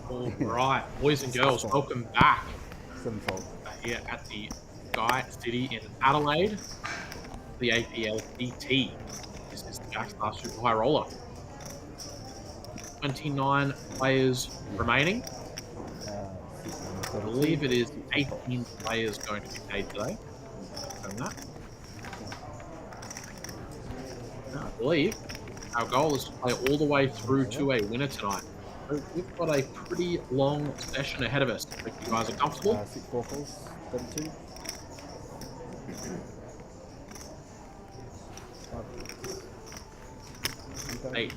All right, boys and girls, welcome back Sevenfold. here at the SKYCITY in Adelaide, the APLPT. This is the Jackstar Super High Roller. 29 players remaining. I believe it is 18 players going to be paid today. Confirm that. I believe our goal is to play all the way through to a winner tonight. So we've got a pretty long session ahead of us. Hope you guys are comfortable. 6 vocals, 32. $8K,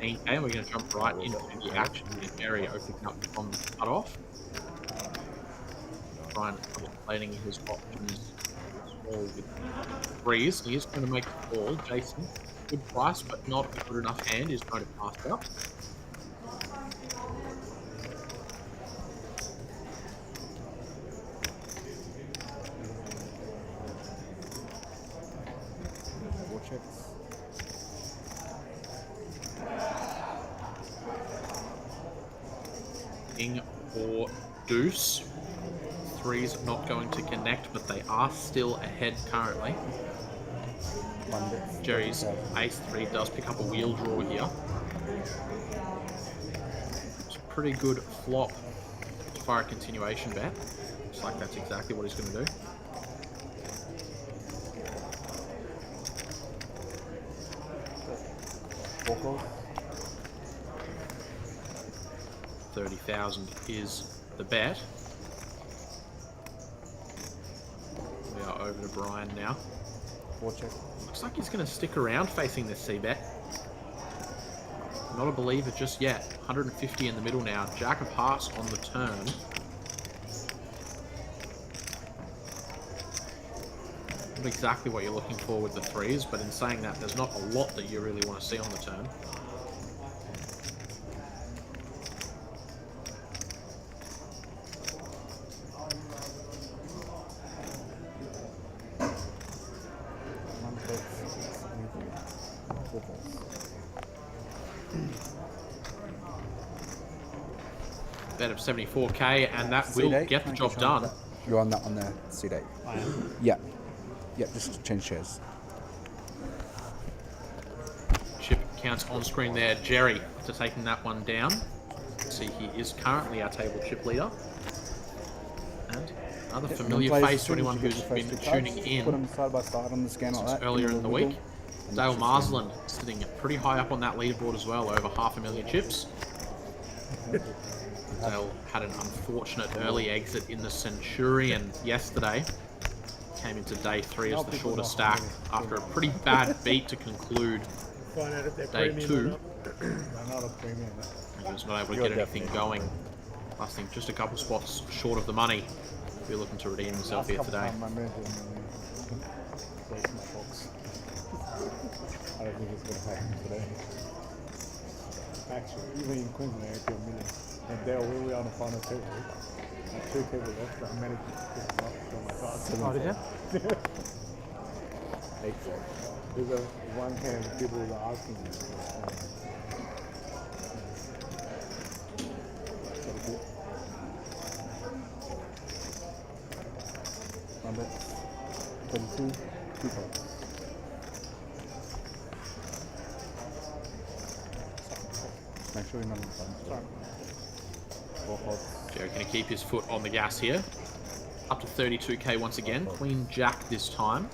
16K, and we're going to jump right into the action with Jerry opening up from the cutoff. Brian contemplating his options with threes. He is going to make the call. Jason, good price, but not a good enough hand, is going to pass it up. King or deuce. Threes not going to connect, but they are still ahead currently. Jerry's ace 3 does pick up a wheel draw here. It's a pretty good flop to fire a continuation bet. Looks like that's exactly what he's going to do. Vocals. 30,000 is the bet. We are over to Brian now. Looks like he's going to stick around facing this C-bet. Not a believer just yet. 150 in the middle now. Jack of hearts on the turn. Not exactly what you're looking for with the threes, but in saying that, there's not a lot that you really want to see on the turn. Bet of 74K, and that will get the job done. You're on that on the C-date. I am. Yeah. Yeah, just change chairs. Chip counts on screen there. Jerry to taking that one down. See, he is currently our table chip leader. And another familiar face to anyone who's been tuning in. Put them side by side on the scan like that. Earlier in the week. Dale Marsland sitting pretty high up on that leaderboard as well, over 500,000 chips. Dale had an unfortunate early exit in the Centurion yesterday. Came into day 3 as the shorter stack after a pretty bad beat to conclude day 2. He was not able to get anything going. Last thing, just a couple spots short of the money. If you're looking to redeem himself here today. I don't think it's going to happen today. Actually, even in Queensland, I feel million. And they're really on the final table. I have 2 tables extra. I managed to pick them up from my thoughts. Oh, did you? 8-4. There's a one hand people are asking me. Number 32, 2 points. Make sure you remember the button. Sorry. Jerry going to keep his foot on the gas here. Up to 32K once again. Queen Jack this time.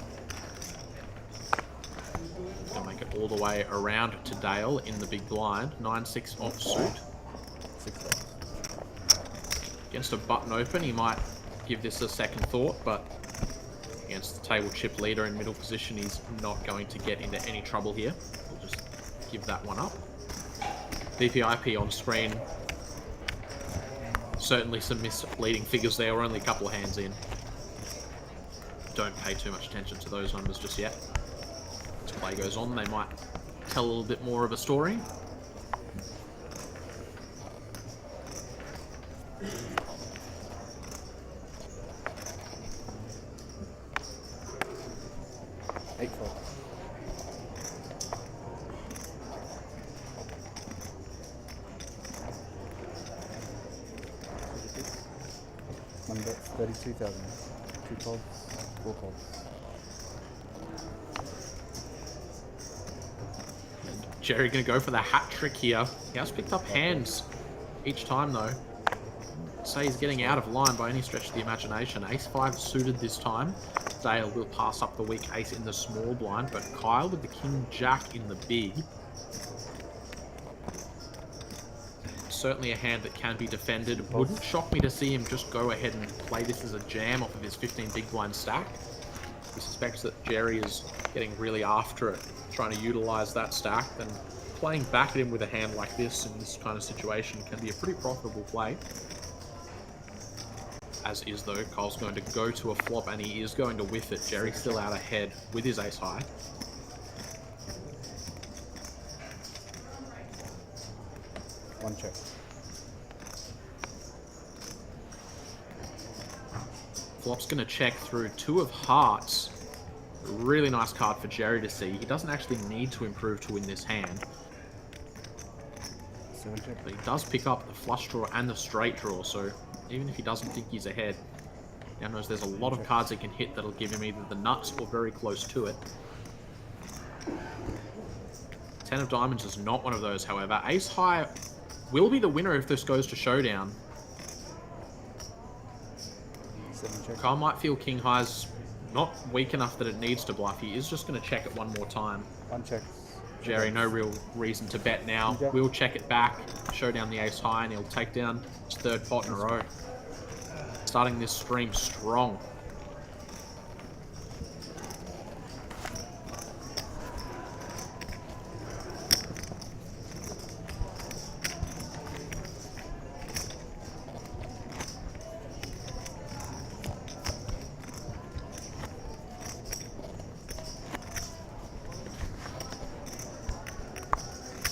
Going to make it all the way around to Dale in the big blind. 9-6 offsuit. 6 Against a button open, he might give this a second thought, but against the table chip leader in middle position, he's not going to get into any trouble here. We'll just give that one up. VPIP on screen. Certainly some misleading figures there. We're only a couple of hands in. Don't pay too much attention to those numbers just yet. As play goes on, they might tell a little bit more of a story. One bet's 32,000. 2 pods, 4 pods. Jerry going to go for the hat trick here. He has picked up hands each time though. Say he's getting out of line by any stretch of the imagination. Ace 5 suited this time. Dale will pass up the weak ace in the small blind, but Kyle with the king jack in the big. Certainly a hand that can be defended. Wouldn't shock me to see him just go ahead and play this as a jam off of his 15 big blind stack. He suspects that Jerry is getting really after it, trying to utilize that stack. Then playing back at him with a hand like this in this kind of situation can be a pretty profitable play. As is though, Kyle's going to go to a flop and he is going to whiff it. Jerry's still out ahead with his ace high. One check. Flop's going to check through 2 of hearts. A really nice card for Jerry to see. He doesn't actually need to improve to win this hand. 7 check. But he does pick up the flush draw and the straight draw, so even if he doesn't think he's ahead, now knows there's a lot of cards he can hit that'll give him either the nuts or very close to it. 10 of diamonds is not one of those, however. Ace high will be the winner if this goes to showdown. 7 check. Kyle might feel king high's not weak enough that it needs to bluff. He is just going to check it one more time. 1 check. Jerry, no real reason to bet now. We'll check it back, show down the ace high, and he'll take down his 3rd pot in a row. Starting this stream strong.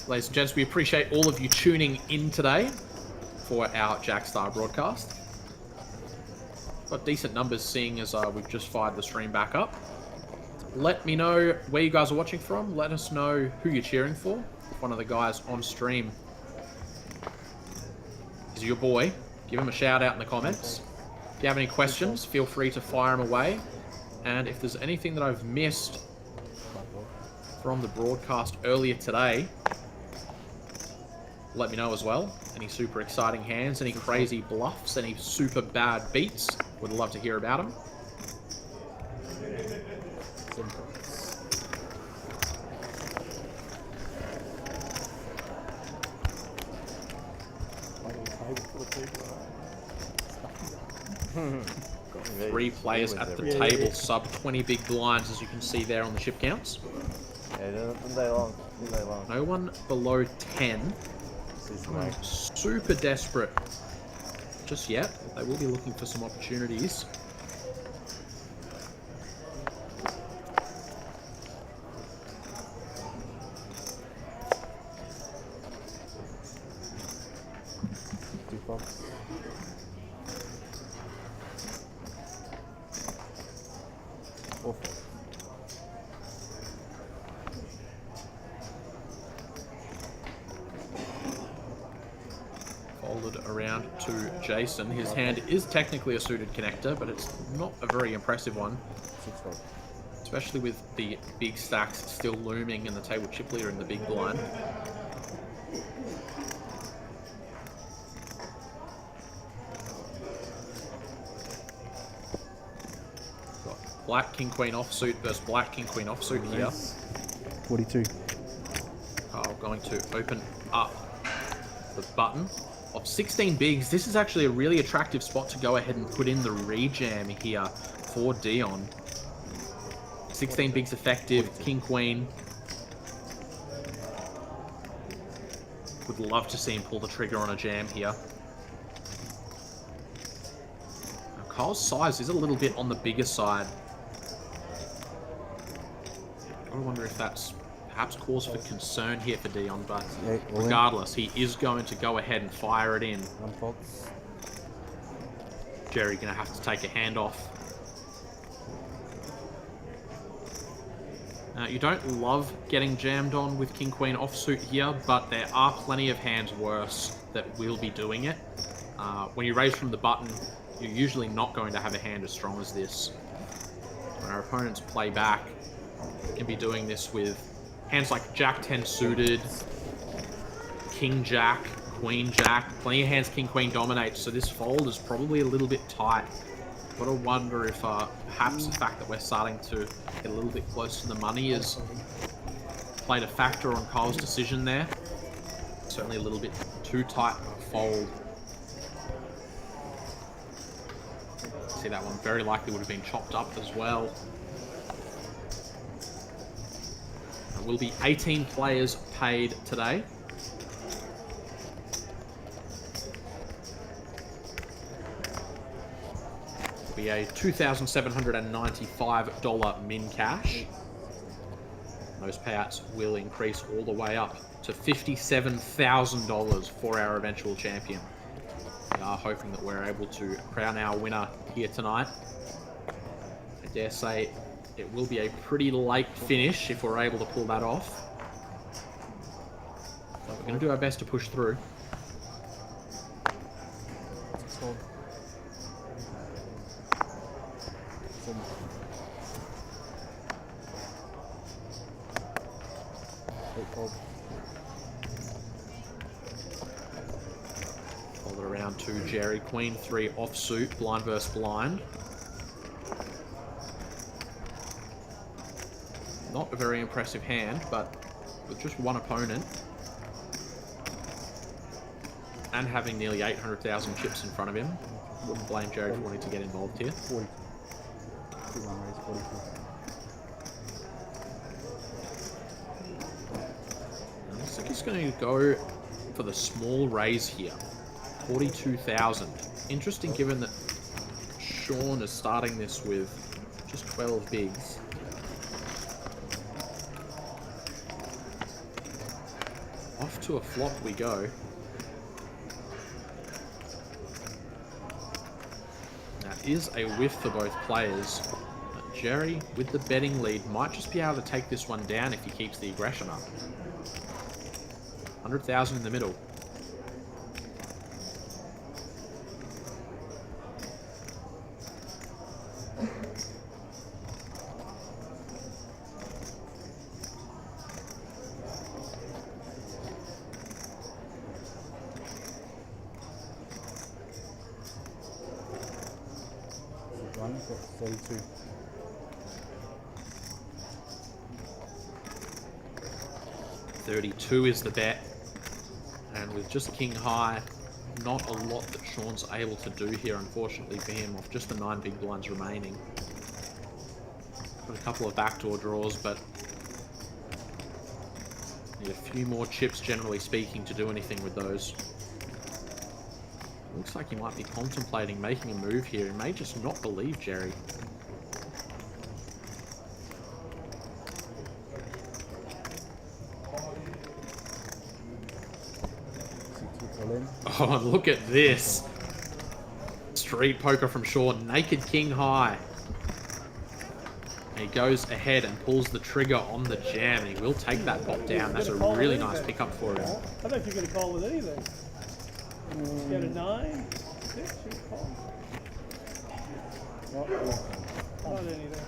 Ladies and gents, we appreciate all of you tuning in today for our Jackstar broadcast. Got decent numbers seeing as we've just fired the stream back up. Let me know where you guys are watching from. Let us know who you're cheering for. If one of the guys on stream is your boy, give him a shout out in the comments. If you have any questions, feel free to fire them away. And if there's anything that I've missed from the broadcast earlier today, let me know as well. Any super exciting hands, any crazy bluffs, any super bad beats, would love to hear about them. Three players at the table, sub 20 big blinds, as you can see there on the chip counts. No one below 10. Super desperate just yet. They will be looking for some opportunities. Around to Jason. His hand is technically a suited connector, but it's not a very impressive one. Especially with the big stacks still looming and the table chip leader in the big blind. Got black king queen offsuit versus black king queen offsuit here. 42. Kyle going to open up the button of 16 bigs. This is actually a really attractive spot to go ahead and put in the rejam here for Dion. 16 bigs effective, king queen. Would love to see him pull the trigger on a jam here. Now, Kyle's size is a little bit on the bigger side. I wonder if that's perhaps cause for concern here for Dion, but regardless, he is going to go ahead and fire it in. Jerry going to have to take a hand off. Now, you don't love getting jammed on with king queen offsuit here, but there are plenty of hands worse that will be doing it. When you raise from the button, you're usually not going to have a hand as strong as this. When our opponents play back, we can be doing this with hands like Jack 10 suited, King Jack, Queen Jack, plenty of hands King Queen dominates, so this fold is probably a little bit tight. Gotta wonder if perhaps the fact that we're starting to get a little bit close to the money has played a factor on Kyle's decision there. Certainly a little bit too tight of a fold. See, that one very likely would have been chopped up as well. There will be 18 players paid today. Will be a $2,795 min cash. Those payouts will increase all the way up to $57,000 for our eventual champion. We are hoping that we're able to crown our winner here tonight. I dare say it will be a pretty late finish if we're able to pull that off. But we're going to do our best to push through. Fold. 7. 8 fold. Fold it around to Jerry. Queen 3 offsuit, blind versus blind. Not a very impressive hand, but with just one opponent and having nearly 800,000 chips in front of him, wouldn't blame Jerry for wanting to get involved here. 40. 2-1 raise, 44. Looks like he's going to go for the small raise here. 42,000. Interesting given that Sean is starting this with just 12 bigs. Off to a flop we go. That is a whiff for both players. But Jerry, with the betting lead, might just be able to take this one down if he keeps the aggression up. 100,000 in the middle. One for 32. 32 is the bet. And with just King High, not a lot that Sean's able to do here, unfortunately for him, off just the 9 big blinds remaining. Got a couple of backdoor draws, but need a few more chips, generally speaking, to do anything with those. Looks like he might be contemplating making a move here. He may just not believe Jerry. Oh, look at this. Street poker from Sean. Naked King High. He goes ahead and pulls the trigger on the jam, and he will take that pop down. That's a really nice pickup for him. I thought you were going to call with anything. You got a 9, 6, you call. Not anything.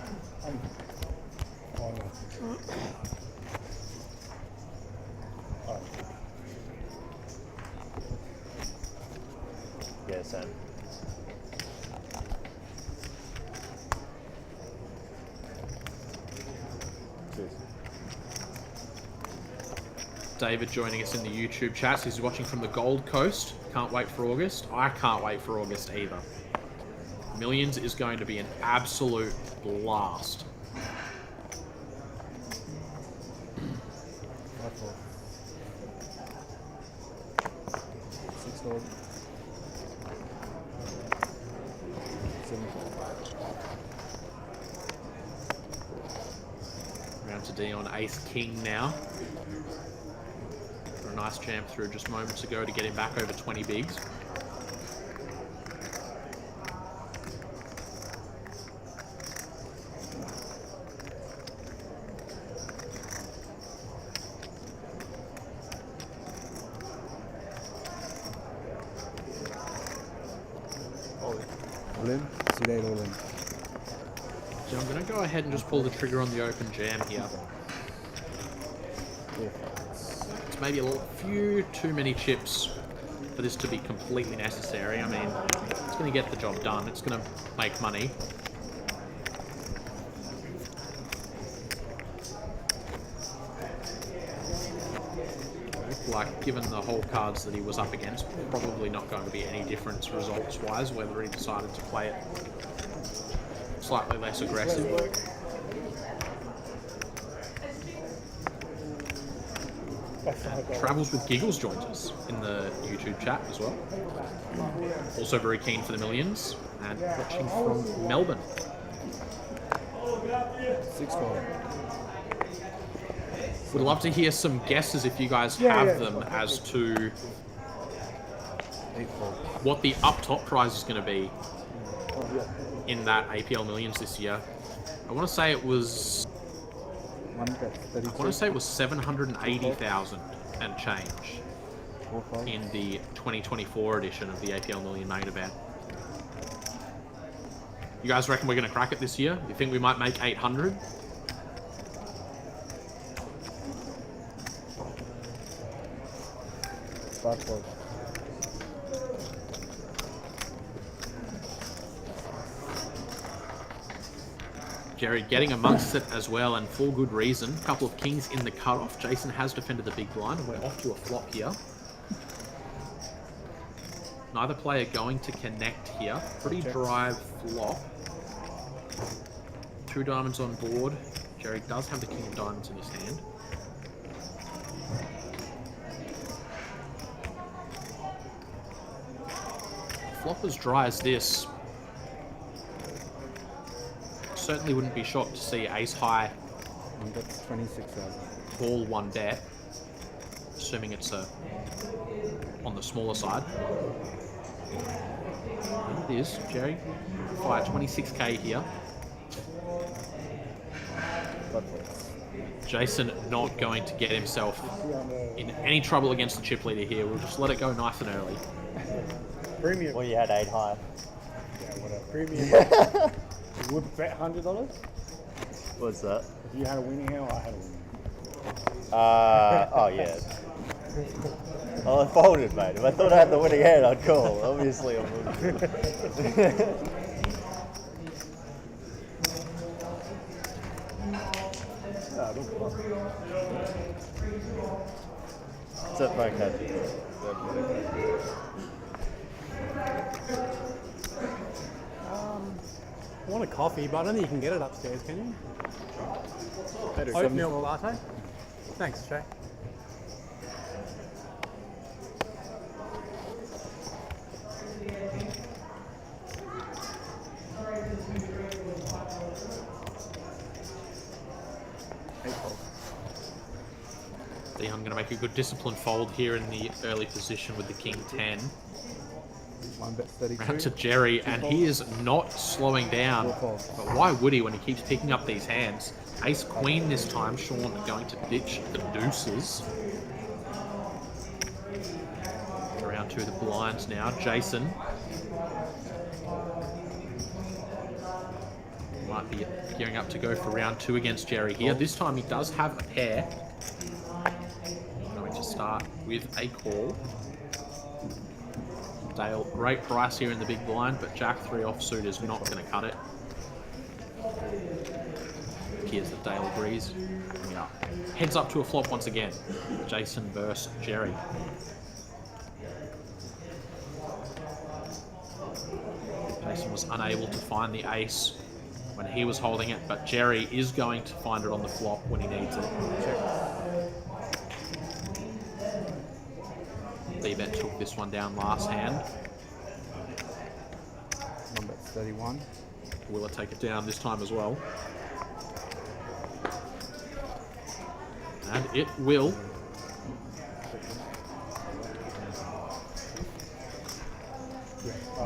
Yeah, same. Cheers. David joining us in the YouTube chat. He's watching from the Gold Coast. Can't wait for August. I can't wait for August either. Millions is going to be an absolute blast. Six fold. 7 fold. Round to Dion, Ace King now. For a nice champ through just moments ago to get him back over 20 bigs. Holy. All in. Suit 8 all in. So I'm going to go ahead and just pull the trigger on the open jam here. 4 cards. It's maybe a few too many chips for this to be completely necessary. I mean, it's going to get the job done. It's going to make money. Like, given the whole cards that he was up against, probably not going to be any difference results-wise, whether he decided to play it slightly less aggressive. Travels with Giggles joins us in the YouTube chat as well. Also very keen for the millions and watching from Melbourne. 6-4. Would love to hear some guesses if you guys have them as to 8-4. what the up top prize is going to be in that APL Millions this year. I want to say it was. One bet. I want to say it was 780,000 and change 4-5. in the 2024 edition of the APL Million main event. You guys reckon we're going to crack it this year? You think we might make 800? 5-4. Jerry getting amongst it as well, and for good reason. A couple of kings in the cutoff. Jason has defended the big blind, and we're off to a flop here. Neither player going to connect here. Pretty dry flop. 2 diamonds on board. Jerry does have the king of diamonds in his hand. Flop as dry as this. Certainly wouldn't be shocked to see ace high One bet's 26,000. all one bet, assuming it's on the smaller side. And it is, Jerry. Fire 26k here. 5-4. Jason not going to get himself in any trouble against the chip leader here. We'll just let it go nice and early. Premium. Well, you had 8 high. Yeah, whatever. Premium. You would bet $100 What's that? if you had a winning hand or I had a winning hand. Oh yeah. Well, I folded, mate. If I thought I had the winning hand, I'd call. Obviously, I would. Except Frank had I want a coffee, but I don't think you can get it upstairs, can you? Oat milk latte? Thanks, Shay. I'm going to make a good disciplined fold here in the early position with the king 10. One bet's 32. Round to Jerry, and he is not slowing down. But why would he when he keeps picking up these hands? Ace queen this time. Sean going to ditch the deuces. Round 2 the blinds now. Jason might be gearing up to go for round 2 against Jerry here. This time he does have a pair. Going to start with a call. Dale, great price here in the big blind, but Jack 3 offsuit is not going to cut it. Appears that Dale agrees. Yeah. Heads up to a flop once again. Jason versus Jerry. Jason was unable to find the ace when he was holding it, but Jerry is going to find it on the flop when he needs it. B-bet took this one down last hand. One bet's 31. Will it take it down this time as well? And it will.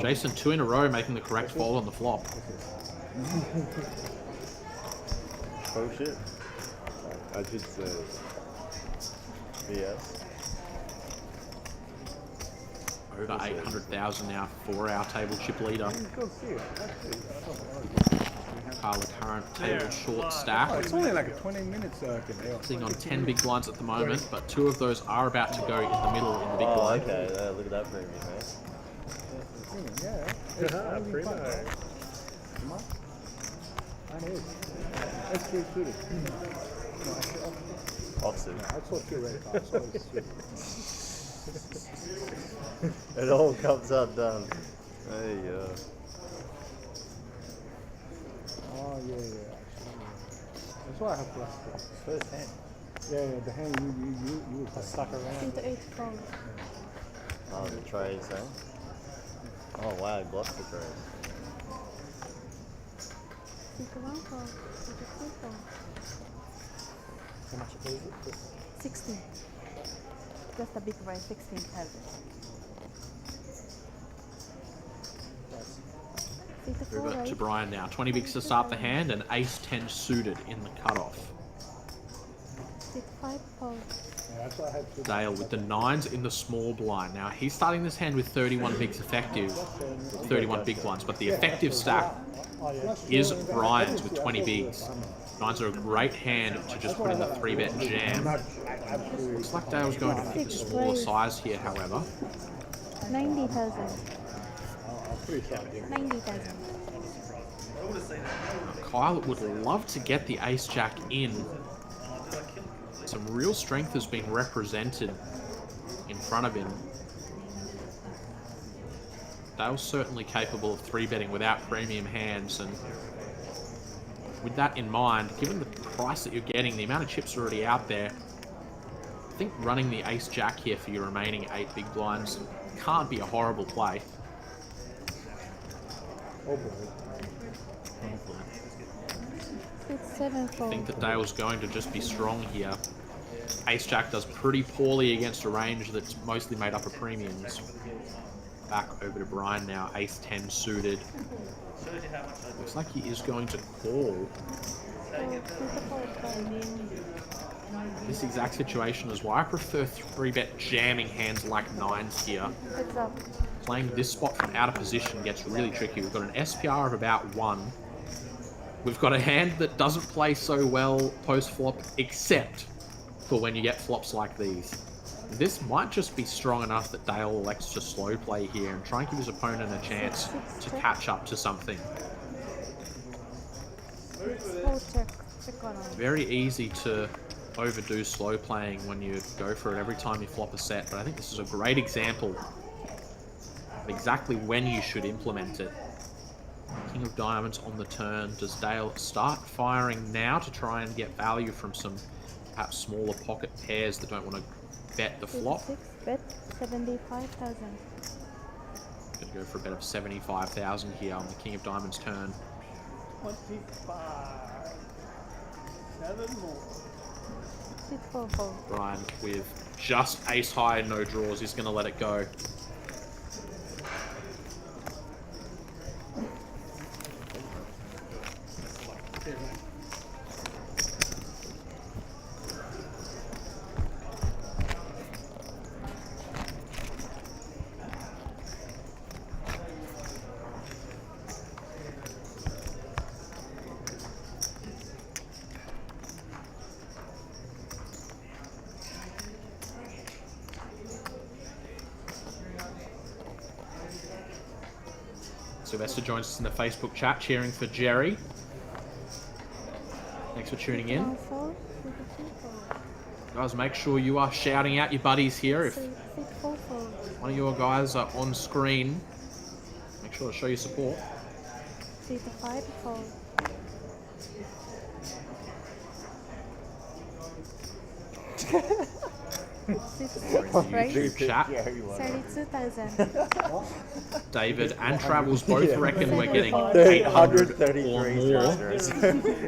Jason 2 in a row making the correct fold on the flop. oh shit. I should say BS. over 800,000 now for our table chip leader. You can see it. That's it. Carla current table short stack. Oh, it's only like a 20 minutes Sitting on 10 big blinds at the moment, but 2 of those are about to go in the middle in the big Oh, blind. okay. Look at that premium, mate. Yeah. Primo. Come on. Mine is. SKYCITY. Oxford. I saw 2 red cards. So it's 2. It all comes undone. There you go. Oh, yeah. That's why I have plus 4. First hand. Yeah, the hand you were Stuck around. Into 8 fold. Oh, the trays, eh? Oh, wow, he blocked the trays. Into 1 fold. Into 2 fold. How much is it? 16. Just a big right, 16,000. Into 4 Over to right. Brian now. 20 bigs to start the hand and ace 10 suited in the cutoff. Into 5 fold. Yeah, that's why I had 2. Dale with the 9s in the small blind. Now he's starting this hand with 31 bigs effective, 31 big blinds, but the effective stack Oh, yeah. is Brian's with 20 bigs. 9s are a great hand to just put in the 3-bet jam. Looks like Dale's going to pick a smaller size here, however. 90,000. I'll pretty sure I did. 90,000. Kyle would love to get the ace jack in. Some real strength has been represented in front of him. Dale's certainly capable of 3-betting without premium hands, and with that in mind, given the price that you're getting, the amount of chips already out there, I think running the ace jack here for your remaining 8 big blinds can't be a horrible play. Oh boy. It's 7 I fold. think that Dale's going to just be strong here. Ace jack does pretty poorly against a range that's mostly made up of premiums. Back over to Brian now, ace 10 suited. Looks like he is going to call. This exact situation is why I prefer 3-bet jamming hands like 9s here. Heads up. Playing this spot from out of position gets really tricky. We've got an SPR of about 1. We've got a hand that doesn't play so well post-flop, except for when you get flops like these. This might just be strong enough that Dale elects to slow play here and try and give his opponent a chance to catch up to something. Fold check. Check on. Very easy to overdo slow playing when you go for it every time you flop a set, but I think this is a great example of exactly when you should implement it. King of Diamonds on the turn. Does Dale start firing now to try and get value from some perhaps smaller pocket pairs that don't want to bet the flop? 6 bet 75,000. Gonna go for a bet of 75,000 here on the King of Diamonds turn. 25. 7 more. 6 4 fold. Brian with just ace high and no draws. He's gonna let it go. Sylvester joins us in the Facebook chat, cheering for Jerry. Thanks for tuning in. 1 fold. 2 fold. Guys, make sure you are shouting out your buddies here. If 6 4 fold. one of your guys are on screen, make sure to show your support. 3 to 5 fold. 6 right. Chat. 32,000. David and Travels both reckon we're getting 833 800 or more strikers.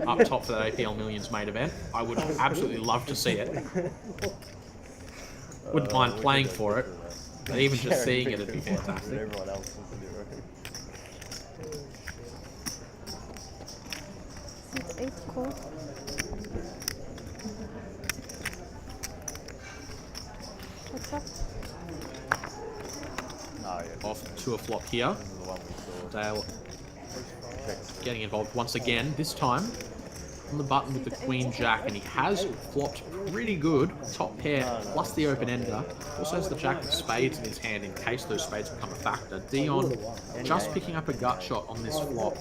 up top for that APL Millions main event. I would absolutely love to see it. Wouldn't mind playing for it, but even just seeing it would be fantastic. Everyone else wants to do it. 6 8 call. What's up? off to a flop here. This is the one we saw. Dale Checks. getting involved once again, this time on the button with the Queen Jack, and he has flopped pretty good. Top pair plus the open ender. Also has the Jack of Spades in his hand in case those spades become a factor. Dion just picking up a gut shot on this flop.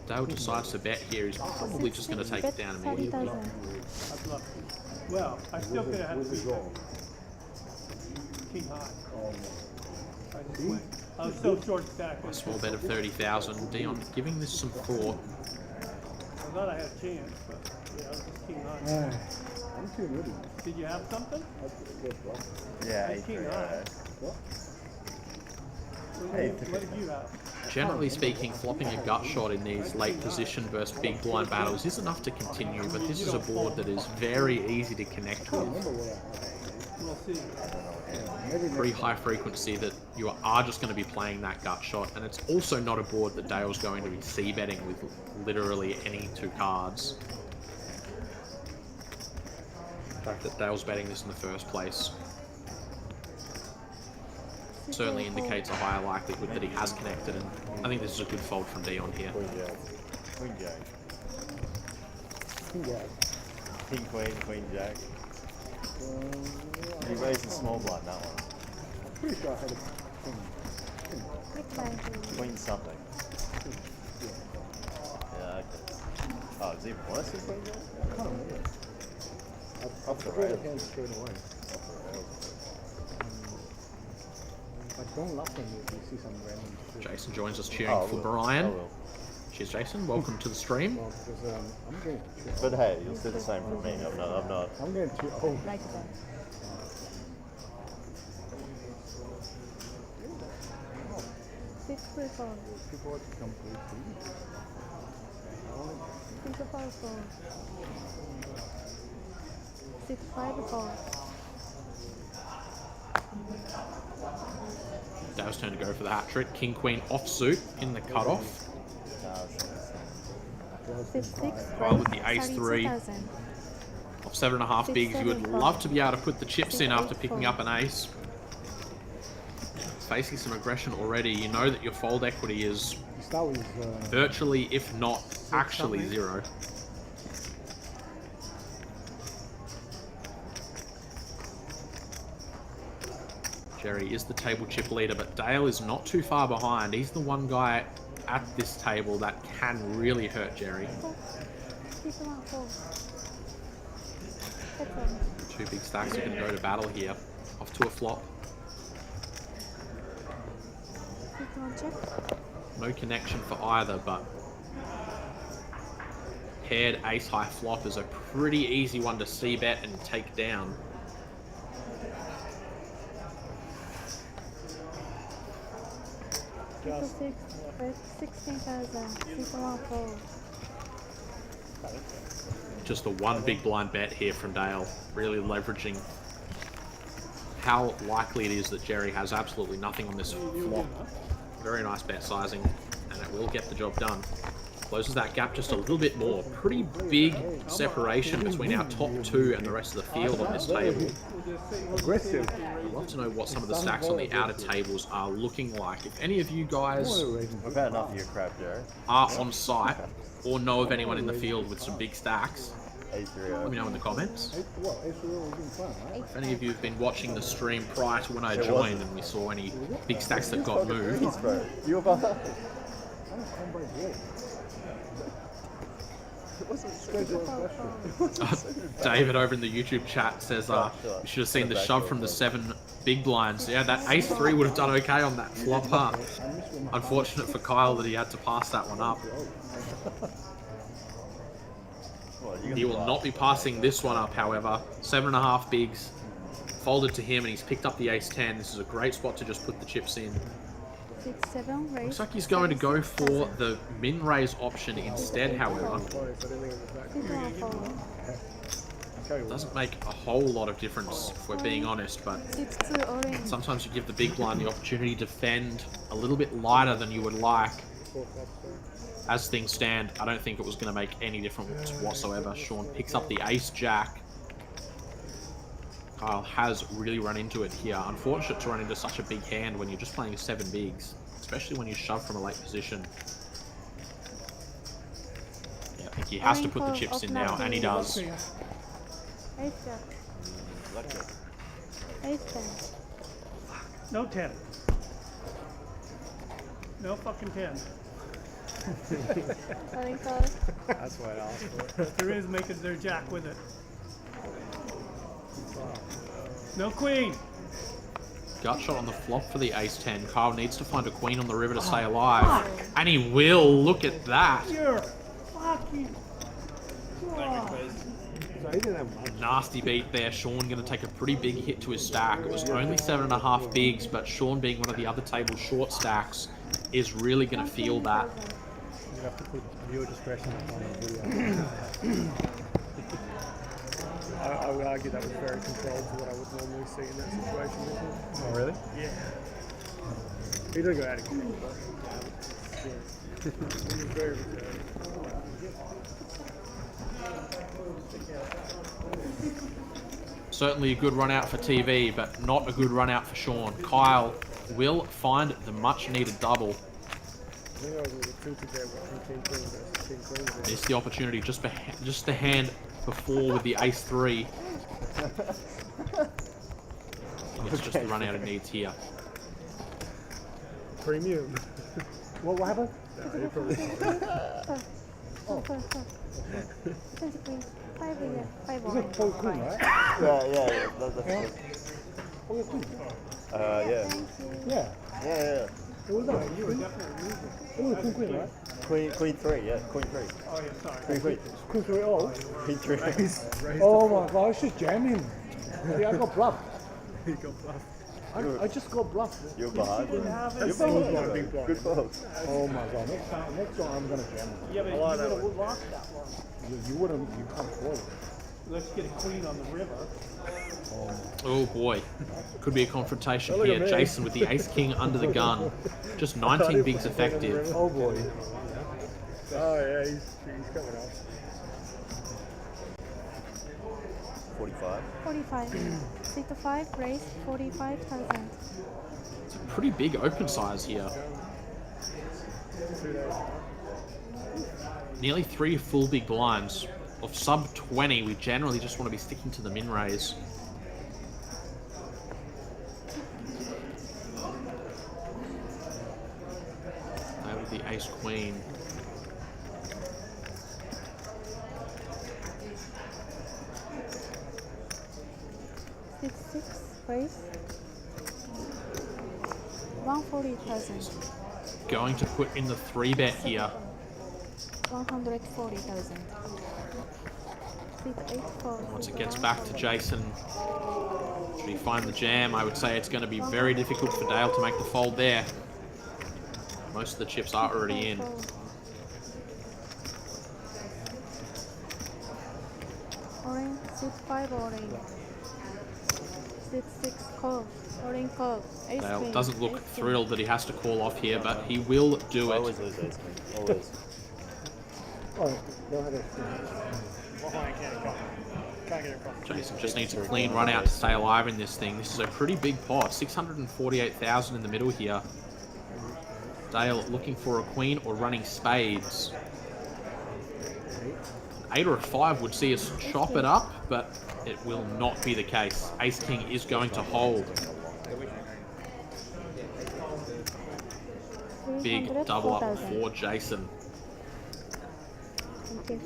Dale decides to bet here. He's probably just going to take it down immediately. Well, I still could have had king high. I was so short stack. A small bet of 30,000. Dion giving this some thought. I thought I had a chance, but yeah, I was just king high. I'm too ready. Did you have something? Yeah, It's king high. What did you have? Generally speaking, flopping a gut shot in these late position versus big blind battles is enough to continue, but this is a board that is very easy to connect with. We'll see. Pretty high frequency that you are just going to be playing that gut shot, and it's also not a board that Dale's going to be c-betting with literally any two cards. The fact that Dale's betting this in the first place certainly indicates a higher likelihood that he has connected, and I think this is a good fold from Dion here. Queen Jack. Queen Jack. King Jack. King Queen, Queen Jack. He raised the small blind, that one. I'm pretty sure I had a king. Queen something. Yeah, okay. Oh, it's even worse than Queen Jack? I can't remember. I Off the forgot the rails. hand straight away. Like, don't laugh when you see some random shit. Jason joins us cheering Oh, I for will. Brian. I will. Cheers, Jason. Welcome to the stream. Well, because I'm getting too But hey, you'll see the same from me. I'm not. I'm getting too old. Like that. Six four. People are completely. Six four four. 654. Dale's turn to go for the hat trick. King Queen offsuit in the cutoff. Six Kyle with the ace three. 32,000. Of 7.5 bigs, you would love to be able to put the chips in after picking up an ace. Facing some aggression already, you know that your fold equity is You start with virtually, if not actually, zero. Jerry is the table chip leader, but Dale is not too far behind. He's the one guy at this table that can really hurt Jerry. 614. That's all. Two big stacks are going to go to battle here. Off to a flop. 61 check. No connection for either, but paired ace high flop is a pretty easy one to c-bet and take down. Just 16,000. 614. Just the one big blind bet here from Dale, really leveraging how likely it is that Jerry has absolutely nothing on this flop. Very nice bet sizing, and it will get the job done. Closes that gap just a little bit more. Pretty big separation between our top two and the rest of the field on this table. aggressive. I'd love to know what some of the stacks on the outer tables are looking like. If any of you guys We've had enough of your crap, Jerry. are on site or know of anyone in the field with some big stacks, let me A3O. know in the comments. Well, Israel was in fun, right? If any of you have been watching the stream prior to when I joined and we saw any big stacks that got moved, Jeez, bro. You about that? I don't come by here. Straight to the question. David over in the YouTube chat says, you should have seen the shove from the 7 big blinds. Yeah, that ace 3 would have done okay on that flop, huh? Unfortunate for Kyle that he had to pass that one up. He will not be passing this one up, however. 7.5 bigs folded to him, and he's picked up the ace 10. This is a great spot to just put the chips in. 67 raise. Looks like he's going to go for the min raise option instead, however. 614. Doesn't make a whole lot of difference, if we're being honest, but 62 orange. sometimes you give the big blind the opportunity to defend a little bit lighter than you would like. As things stand, I don't think it was going to make any difference whatsoever. Sean picks up the ace jack. Kyle has really run into it here. Unfortunate to run into such a big hand when you're just playing 7 bigs, especially when you shove from a late position. Yeah, I think he has to put the chips in now, and he does. Ace jack. Blackjack. Ace 10. No 10. No fucking 10. Calling call. That's why I asked for it. There is making their jack with it. No queen. Gut shot on the flop for the ace 10. Kyle needs to find a queen on the river to stay alive. And he will. Look at that. You're fucking. So he didn't have much. Nasty beat there. Sean going to take a pretty big hit to his stack. It was only 7.5 bigs, but Sean, being one of the other table's short stacks, is really going to feel that. You have to put viewer discretion on the video. I would argue that was very controlled to what I would normally see in that situation with him. Oh, really? Yeah. He didn't go out of control, but yeah. He was very reserved. Certainly a good run out for TV, but not a good run out for Sean. Kyle will find the much needed double. I think I was a little tilted there watching King Queen versus King Queen there. Missed the opportunity just the hand before with the ace 3. And it's just the run out it needs here. Premium. What happened? No, you probably Oh. 20 queen. 5 in it. 5 Is on. it full queen, right? Yeah. That's Oh, yeah, queen. yeah. Thank you. Yeah. Yeah. It was that. You were definitely losing. It was full queen, right? Queen 3, yeah. Queen 3. Oh yeah, sorry. Queen 3. Queen 3 all. Queen 3. Oh my god, I should jam him. See, I got bluffed. He got bluffed. I just got bluffed. You're behind. You're That's behind. not a big block. Good ball. Oh my god, next time I'm gonna jam him. Yeah, but you like that would have lost that one. You wouldn't, you can't forward. Let's get a queen on the river. Oh boy. Could be a confrontation Look at here. me. Jason with the ace king under the gun. Just 19 bigs effective. Oh boy. Oh yeah, he's coming up. 45. 45. 6 to 5. Raise 45,000. It's a pretty big open size here. Nearly 3 full big blinds. Of sub 20, we generally just want to be sticking to the min raise. Now with the ace queen. Six. Raise 140,000. Going to put in the 3-bet here. 140,000. 6, 8, 4. Once it gets back to Jason, should he find the jam? I would say it's going to be very difficult for Dale to make the fold there. Most of the chips are already in. Orange, 6, 5, orange. 6, call. Orange call. Ace Dale queen. doesn't look Ace queen. thrilled that he has to call off here, but he will do Always it. lose ace. Always. Oh, go ahead. Can't get across. Jason just needs a clean run out to stay alive in this thing. This is a pretty big pot. 648,000 in the middle here. Dale looking for a queen or running spades. 8 or a 5 would see us chop it up, but it will not be the case. Ace King is going to hold. Big double up 304,000. for Jason. Thank you.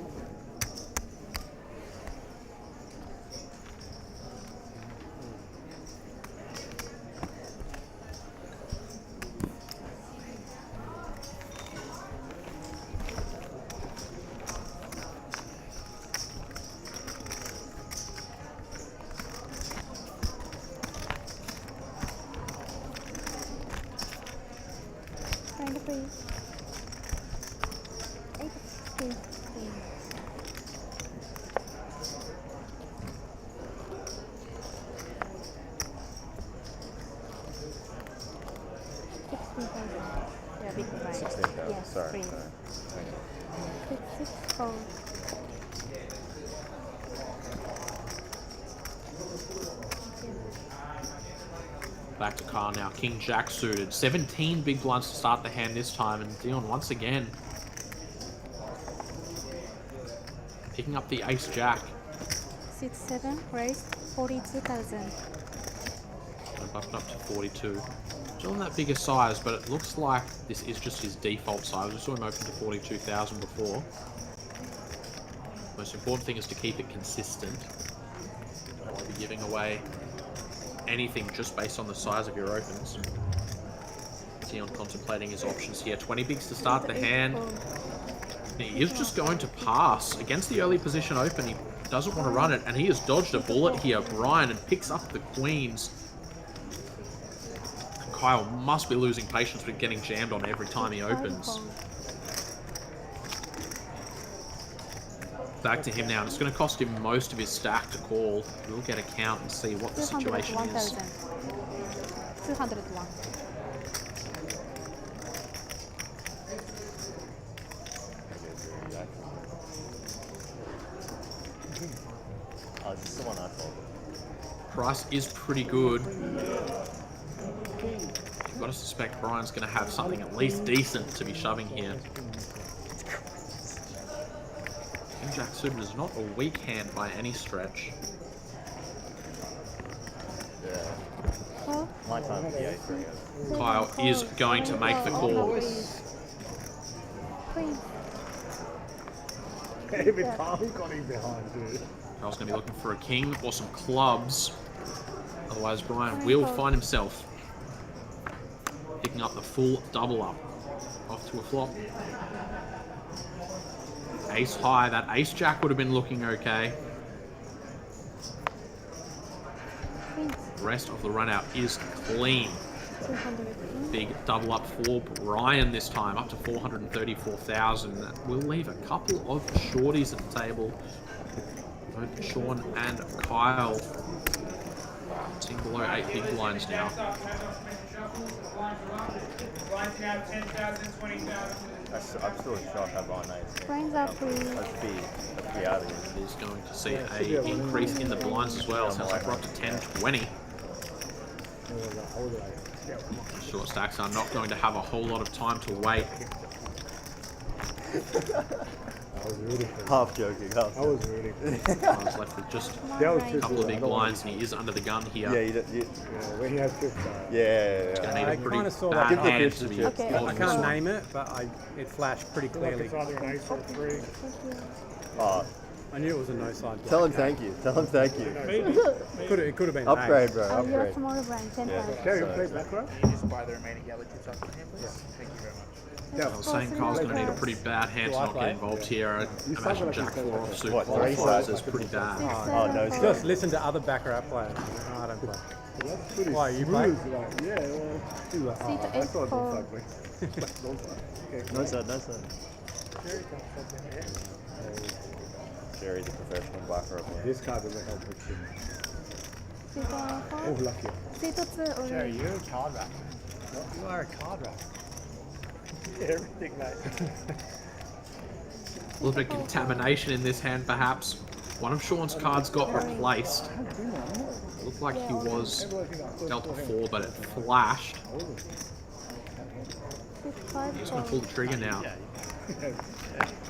Kind of please. 8, 16. Yeah, big blind. 16,000. Yes, Sorry. three. Sorry. 6, 4. back to Kyle now. King Jack suited. 17 big blinds to start the hand this time, and Dion once again picking up the Ace Jack. Seat 7, raise 42,000. And bumped up to 42. Still in that bigger size, but it looks like this is just his default size. We saw him open to 42,000 before. Most important thing is to keep it consistent. Don't want to be giving away anything just based on the size of your opens. Dion contemplating his options here. 20 bigs to start the hand. He is just going to pass against the early position open. He doesn't want to run it, and he has dodged a bullet here, Brian, and picks up the queens. Kyle must be losing patience with getting jammed on every time he opens. Back to him now, and it's going to cost him most of his stack to call. We'll get a count and see what the situation is. 201. Oh, is this the one I told? Price is pretty good. You've got to suspect Brian's going to have something at least decent to be shoving here. King Jack suited is not a weak hand by any stretch. Yeah. My time for the A3. Kyle is going to make the call. Queen. Every time he got him behind, dude. Kyle's going to be looking for a king or some clubs. Otherwise, Brian will find himself picking up the full double up. Off to a flop. Ace high. That Ace Jack would have been looking okay. The rest of the run out is clean. 200. Big double up for Brian this time, up to 434,000. That will leave a couple of shorties at the table. Both Sean and Kyle sitting below 8 big blinds now. I'm still in shock how Brian Ace. Blinds are free. Let's be out of here. It is going to see a increase in the blinds as well. Sounds like we're up to 10-20. Short stacks are not going to have a whole lot of time to wait. Half joking, half I was rooting. Kyle's left with just That was a too couple of good. big blinds, and he is under the gun here. Yeah, When he had 50. yeah. Gonna need I a pretty kinda saw bad that. Give the hand fish to a be chance. Okay. calling I this can't one. name it, but it flashed pretty Like clearly. it's either an ace or a 3. Oh, I knew it was a no side. tell him thank you. Tell him thank you. It could have been an Upgrade, ace. bro. Oh, you're Upgrade. tomorrow, Brian. 10 Yeah. times. Can you play back row? Can you just buy the remaining yellow chips off my hand, please? Thank you very much. I was saying Kyle's going to need a pretty bad hand to not get involved here. I imagine Jack 4 offsuit What, three qualifies sides? as pretty bad. Oh, no, Seven, Just listen to other baccarat players. No, I don't play. That's pretty Why, you play? smooth, like, yeah, well, he's like, Seat I eight thought it four. was ugly. No sir, no sir. Jerry's a professional baccarat player. This card doesn't help with him. Seat Oh, 4. lucky. Seat 2, Jerry, orange. you're a card rack. You are a card rack. Everything, mate. A little bit of contamination in this hand, perhaps. One of Sean's cards got replaced. It looked like he was dealt a 4, but it flashed. Seat 5, He's going to pull the trigger now.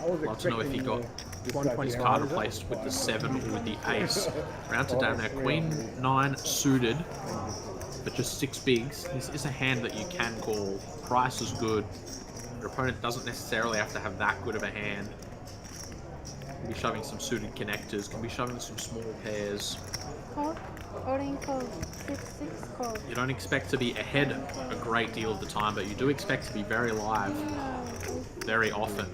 I was Love to know if he got his card replaced with the 7 or with the ace. Round to down now, Queen 9 suited, but just 6 bigs. This is a hand that you can call. Price is good. Your opponent doesn't necessarily have to have that good of a hand. Can be shoving some suited connectors, can be shoving some small pairs. Call. Orange call. Seat 6, call. You don't expect to be ahead a great deal of the time, but you do expect to be very live very often.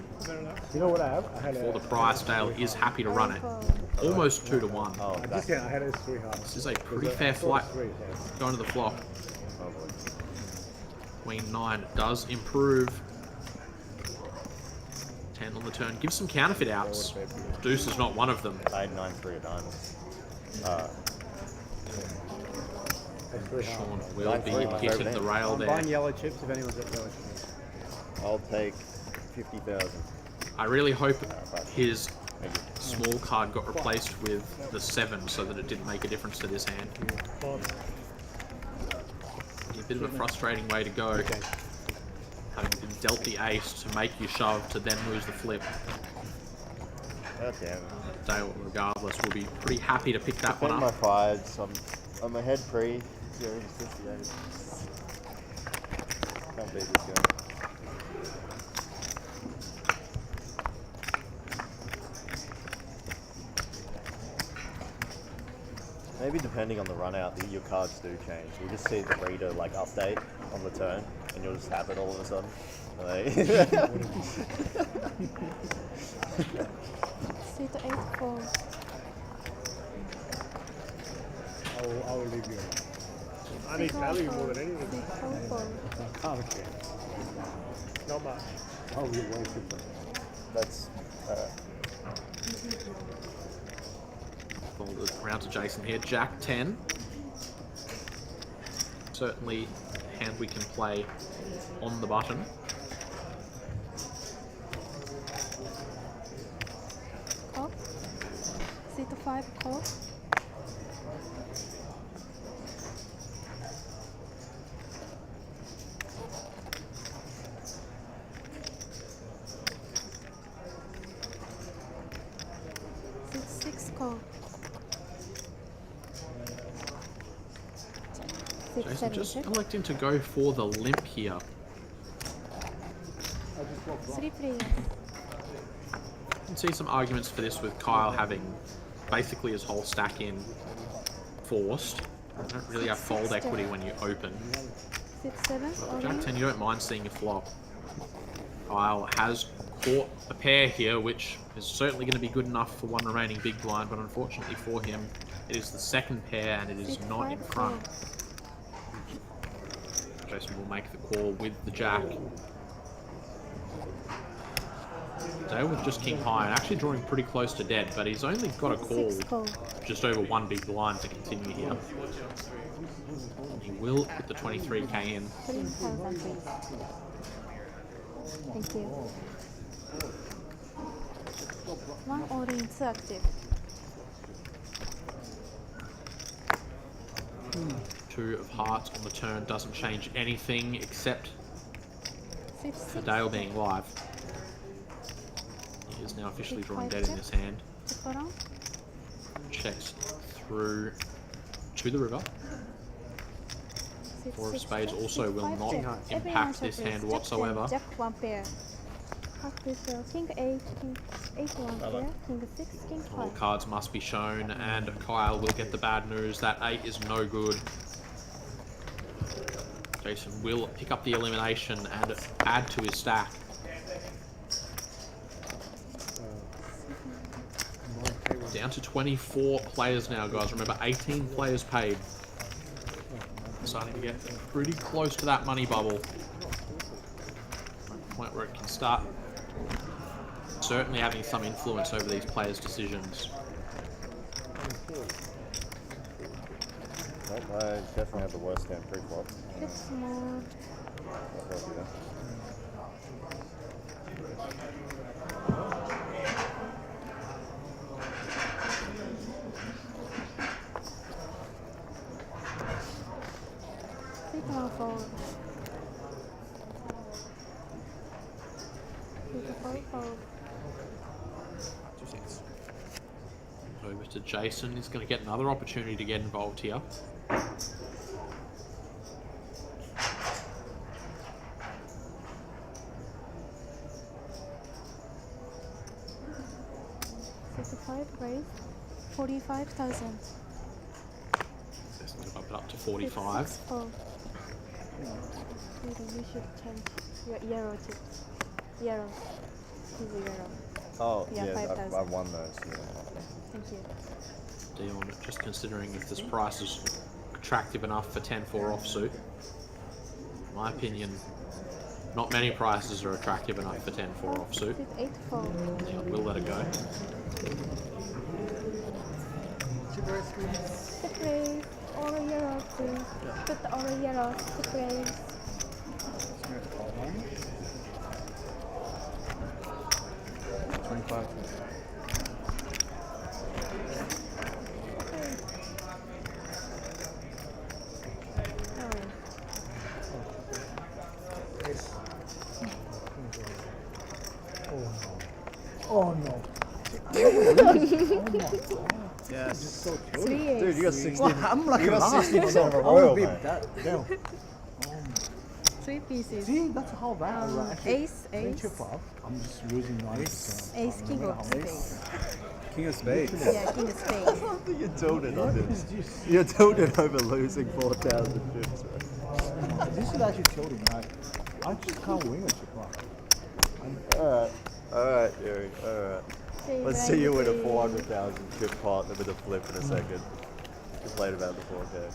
You know what I have? I had For the price, Dale is happy to run it. Almost 2 to 1. Oh, I just I had a 3 half. This is a pretty fair fight going to the flop. Queen 9 does improve. 10 on the turn. Give some counterfeit outs. Deuce is not one of them. I had 9-3 of diamonds. Sean will be 9-3, my hitting favourite the hand. rail I'm buying there. yellow chips if anyone's got yellow chips. I'll take 50,000. I really hope his small card got replaced with the 7 so that it didn't make a difference to this hand. bit of a frustrating way to go. Having been dealt the ace to make you shove to then lose the flip. God damn it. Dale, regardless, will be pretty happy to pick that one Defend my up. fives. I'm ahead pre 0-58. Can't beat this guy. Maybe depending on the run out, your cards do change. We'll just see the reader like update on the turn, and you'll just have it all of a sudden. Like Seat 8 fold. I will leave you alone. I need value more than anything. Seat 4 fold. I can't care. Not much. I will be way too much. that's Fold round to Jason here. Jack 10. Certainly a hand we can play on the button. Call. Seat 5 call. Seat 6 call. Seat Jason 7 just check. electing to go for the limp here. 3 players. You can see some arguments for this with Kyle having basically his whole stack in forced. You don't really have fold equity when you open. Seat 7 But Jack orange. 10, you don't mind seeing a flop. Kyle has caught a pair here, which is certainly going to be good enough for one remaining big blind, but unfortunately for him, it is the second pair and it is Seat not in 5 front. call. Jason will make the call with the jack. Dale with just king high and actually drawing pretty close to dead, but he's only got a call 6 call. just over one big blind to continue here. He will put the 23k in. 3,000 please. Thank you. 1 all in 2 active. Two of hearts on the turn doesn't change anything except Seat for 6 Dale being live. He is now officially drawing dead in this hand. check around. Checks through to the river. Seat Four of 6 spades check. also Seat will 5 not check. impact Everyone this check, hand please. Jack 10, whatsoever. Jack 1 pair. Half this king 8, king 8 1 pair, king 6, king All 5. cards must be shown, and Kyle will get the bad news. That 8 is no good. Jason will pick up the elimination and add to his stack. Down to 24 players now, guys. Remember, 18 players paid. Starting to get pretty close to that money bubble. Point where it can start certainly having some influence over these players' decisions. nope, I definitely have the worst hand pre-flop. It's small. I'll help you there. Seat 1 fold. Seat 4 fold. Over to Jason. He's going to get another opportunity to get involved here. Seat 5 raise. 45,000. Jason's going to bump it up to 45. 6 fold. Maybe you should change your yellow chips. Yellow. This is yellow. Oh, Yeah, yeah, 5,000. I've won those. Yeah. Thank you. Dion just considering if this price is attractive enough for 10-4 offsuit. In my opinion, not many prices are attractive enough for 10-4 offsuit. Seat 8 fold. Dion will let it go. The place. All yellow please. Put all yellow. The place. 25. Sorry. Oh no. Yes. Three Dude, ace. you got 60. I'm like you got last. 60% of a I royal, wanna be mate. that. Damn. Three pieces. See, that's how bad I actually. Ace, ace, Chip up. I'm just losing 90%. ace, king of spades. King of spades. Yeah, king of spades. You're tilted on this. You're tilted over losing 4,000 chips, right? This is actually tilting. I just can't win a chip up. Alright, Jerry, alright. Okay, Let's see you with a Brian, 400,000 chip partner with a flip in a second. Complain about the 4K.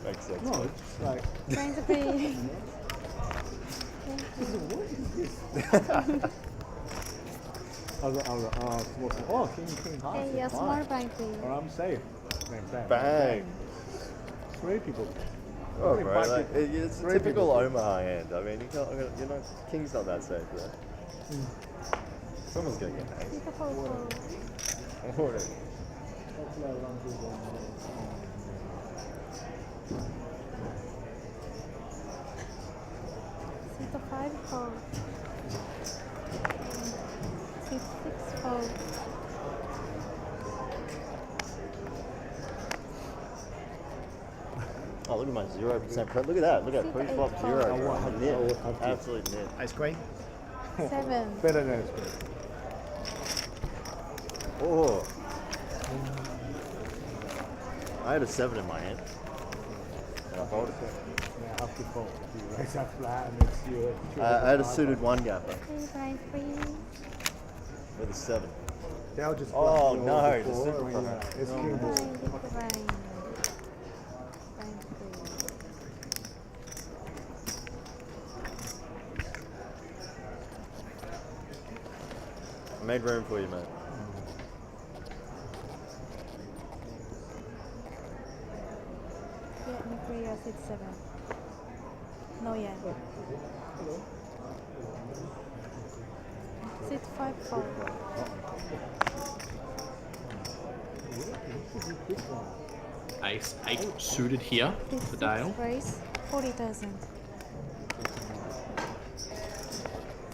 Makes sense. No, it's just like. Brian, please. Oh, king hearts. Hey, is yes, fine. more Brian, please. Or I'm safe. Bang. Bang! 3 people. Oh, Only bro, 5 like, people. it's a 3 typical people. Omaha hand. I mean, you know, King's not that safe, though. Someone's gonna get hacked. Take a photo. Alright. Take a 5 fold. Take 6 fold. Oh, look at my 0% prep. Look at that. Look at Take pre-flop eight 0. fold. Bro. I'll Nit. have to. Absolute nit. Ice queen. 7. Better than it's Oh. I had a 7 in my hand. And I folded. Yeah, I have to fold. You raise that flat and it's you. I had a suited 1 gapper Okay, Brian, please. with a 7. They'll just. Oh, flat you no, over the before, super and front. It's No. king ball. Brian, take a Brian. Brian, please. I made room for you, mate. Yeah, me free, I said 7. No, yeah. Sit 5 fold. Ace 8 suited here for Dale. Raise 40,000.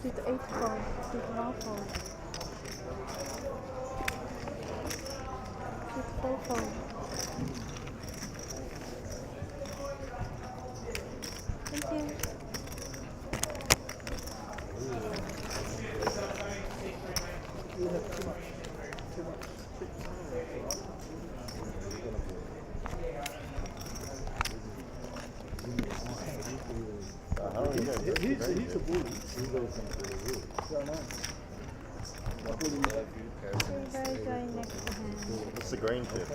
Sit 8 fold. Sit 1 fold. Sit 4 fold. Thank you. You guys are He's great, a dude. bully. He goes into the rule. Okay, guys, going next to hand. What's the green chip?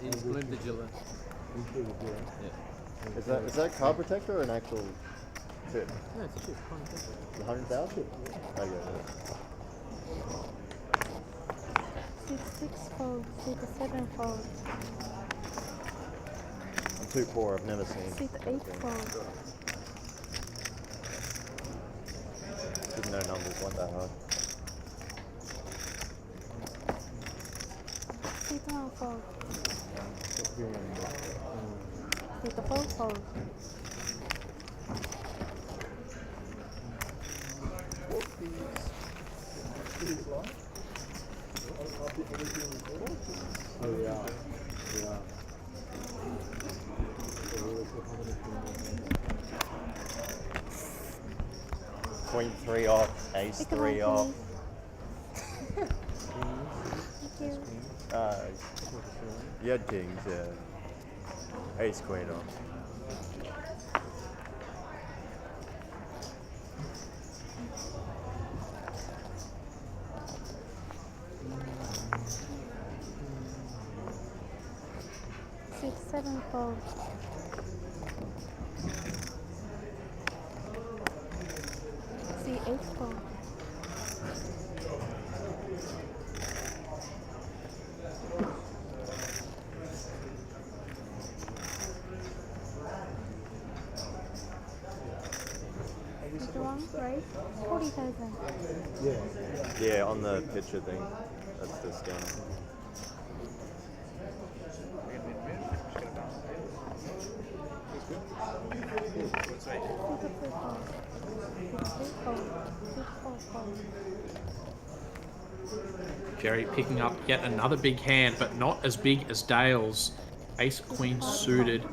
He's blue vigilant. Is that card protector or an actual chip? No, it's a chip. 100,000? Okay. Sit 6 fold. Sit 7 fold. I'm too poor. I've never seen. Sit 8 fold. Didn't know numbers weren't that hard. Sit 1 fold. Sit 4 fold. Yeah. 3 off, ace Pick a 3 one, off. please. Thank you. You had kings, yeah. Ace queen off. Sit 7 fold. See 8 fold. Sit 1, right? 40,000. Yeah, on the picture thing. That's the scanner. Sit 3 fold. Sit 3 fold. Jerry picking up yet another big hand, but not as big as Dale's. Ace Queen suited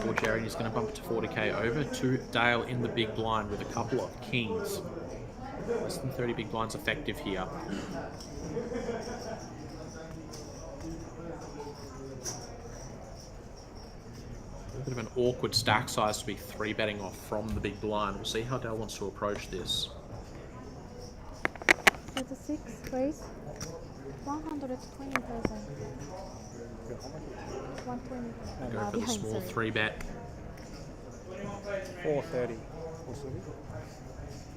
for Jerry. He's going to bump it to 40k over to Dale in the big blind with a couple of kings. Less than 30 big blinds effective here. A bit of an awkward stack size to be 3-betting off from the big blind. We'll see how Dale wants to approach this. So the 6 raise 120,000. 120. Go for the small 3-bet. 430.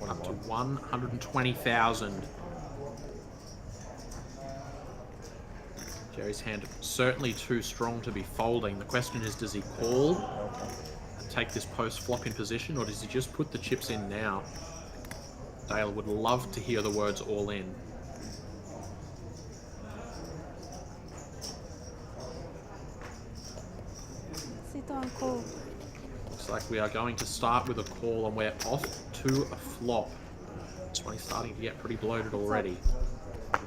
Up to 120,000. Jerry's hand certainly too strong to be folding. The question is, does he call and take this post flop in position, or does he just put the chips in now? Dale would love to hear the words all in. Sit on call. Looks like we are going to start with a call, and we're off to a flop. This one is starting to get pretty bloated already. A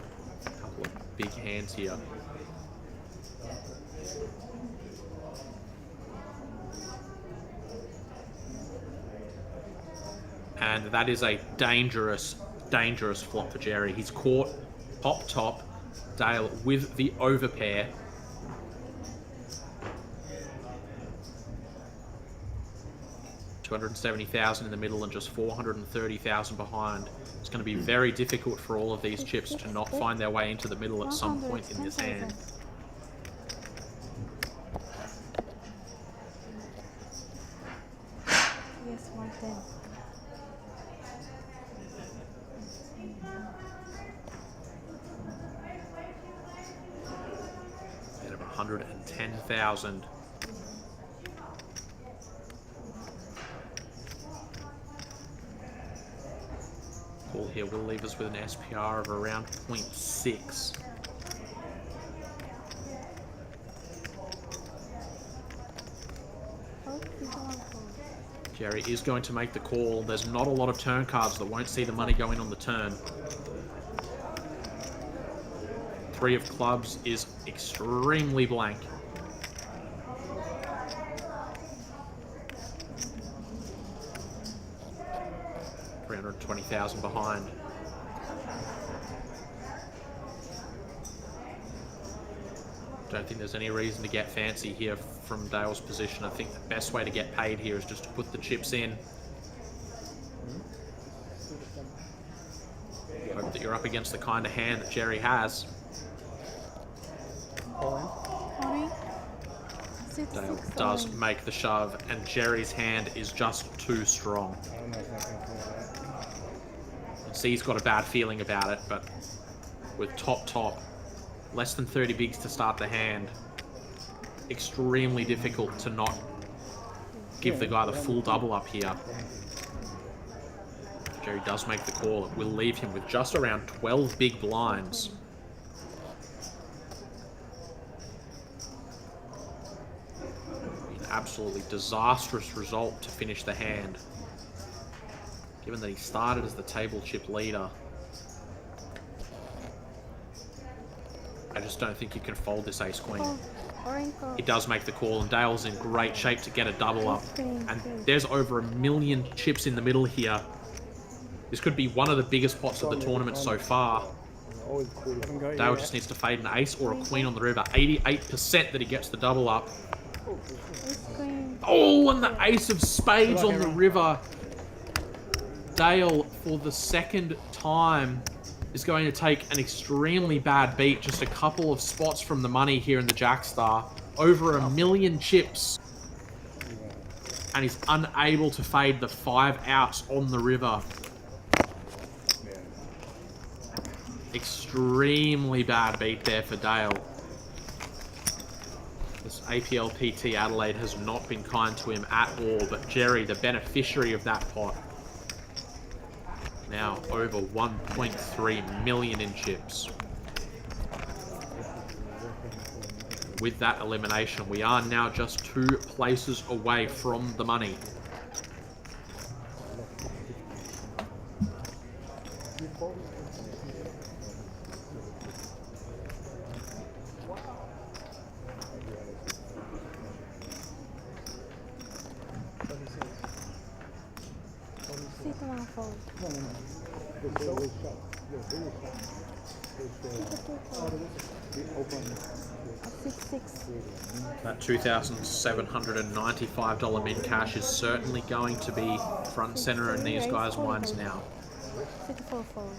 couple of big hands here. And that is a dangerous, dangerous flop for Jerry. He's caught pop top, Dale with the overpair. $270,000 in the middle and just $430,000 behind. It's going to be very difficult for all of these chips to not find their way into the middle at some point in this hand. Yes, 110. Out of 110,000. Call here will leave us with an SPR of around 0.6. Jerry is going to make the call. There's not a lot of turn cards that won't see the money go in on the turn. 3 of clubs is extremely blank. $320,000 behind. Don't think there's any reason to get fancy here from Dale's position. I think the best way to get paid here is just to put the chips in. Hope that you're up against the kind of hand that Jerry has. Dale does make the shove, and Jerry's hand is just too strong. See, he's got a bad feeling about it, but with top, less than 30 bigs to start the hand, extremely difficult to not give the guy the full double up here. Jerry does make the call. It will leave him with just around 12 big blinds. An absolutely disastrous result to finish the hand. Given that he started as the table chip leader, I just don't think you can fold this ace queen. He does make the call, and Dale's in great shape to get a double up. And there's over 1 million chips in the middle here. This could be one of the biggest pots of the tournament so far. Dale just needs to fade an ace or a queen on the river. 88% that he gets the double up. Oh, and the ace of spades on the river. Dale, for the second time, is going to take an extremely bad beat, just a couple of spots from the money here in the Jackstar. Over 1 million chips. And he's unable to fade the 5 outs on the river. Extremely bad beat there for Dale. This APLPT Adelaide has not been kind to him at all, but Jerry, the beneficiary of that pot, now over 1.3 million in chips. With that elimination, we are now just 2 places away from the money. That $2,795 min cash is certainly going to be front and center in these guys' minds now. 6 4 fold.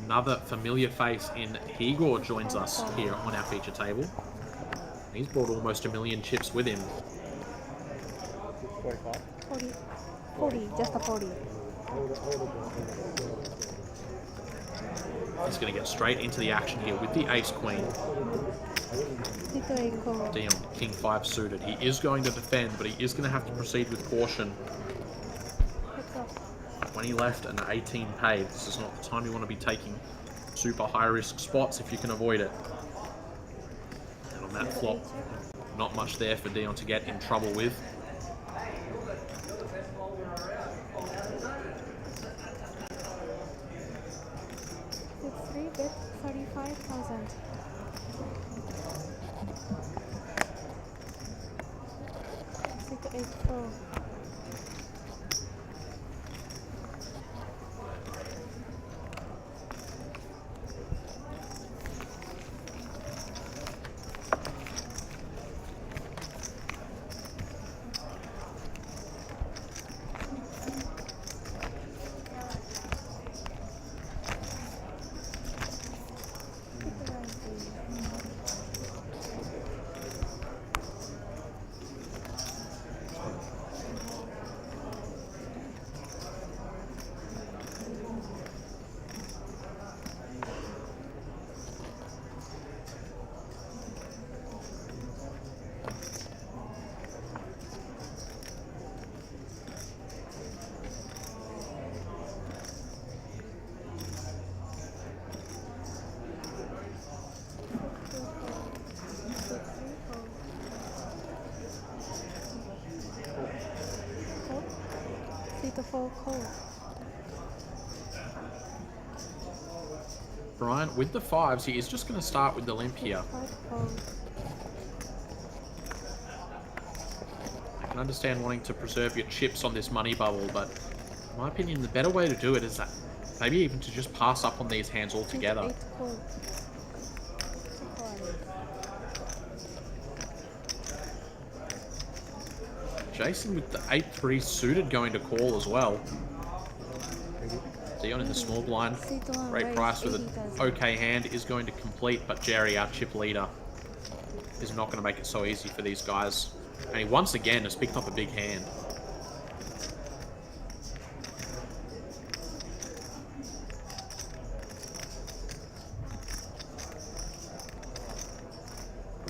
Another familiar face in Igor joins us here on our feature table. He's brought almost 1 million chips with him. 45. 40. 40, just a 40. He's going to get straight into the action here with the ace queen. 6 8 call. Dion, king 5 suited. He is going to defend, but he is going to have to proceed with caution. 20 left and 18 paid. This is not the time you want to be taking super high risk spots if you can avoid it. And on that flop, not much there for Dion to get in trouble with. 3 bet 35,000. 6 8 4. Brian, with the 5s, he is just going to start with the limp here. I can understand wanting to preserve your chips on this money bubble, but in my opinion, the better way to do it is that maybe even to just pass up on these hands altogether. Jason with the 8-3 suited going to call as well. Dion in the small blind. Great price with an okay hand is going to complete, but Jerry, our chip leader, is not going to make it so easy for these guys. And he once again has picked up a big hand.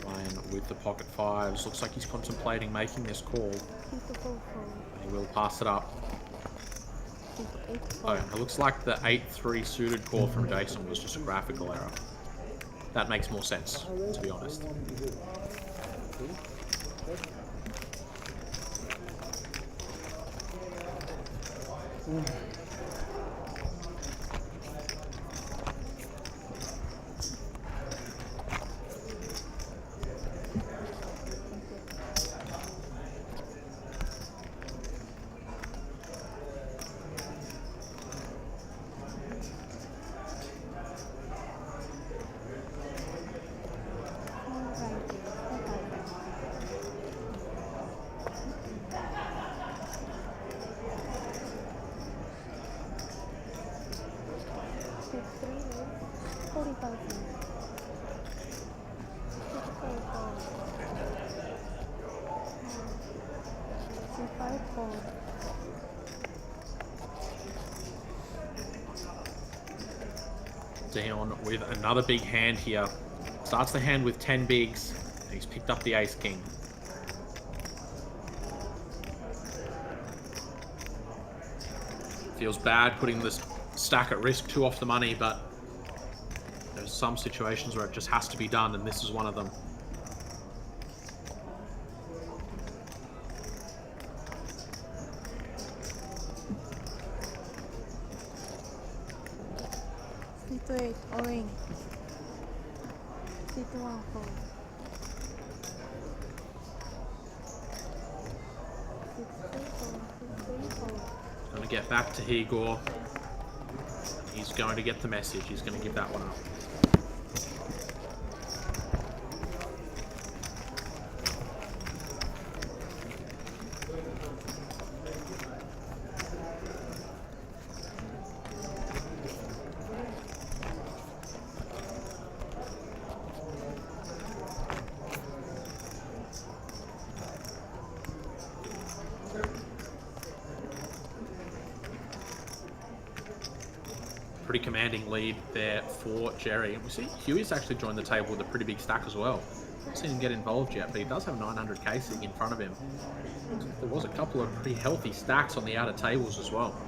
Ryan with the pocket 5s. Looks like he's contemplating making this call. He will pass it up. Oh, it looks like the 8-3 suited call from Jason was just a graphical error. That makes more sense, to be honest. Dion with another big hand here. Starts the hand with 10 bigs. And he's picked up the ace king. Feels bad putting this stack at risk too off the money, but there's some situations where it just has to be done, and this is one of them. Orange. 1 4. Gonna get back to Igor. He's going to get the message. He's going to give that one up. Pretty commanding lead there for Jerry. And we see Huey's actually joined the table with a pretty big stack as well. Not seen him get involved yet, but he does have 900k sitting in front of him. There was a couple of pretty healthy stacks on the outer tables as well.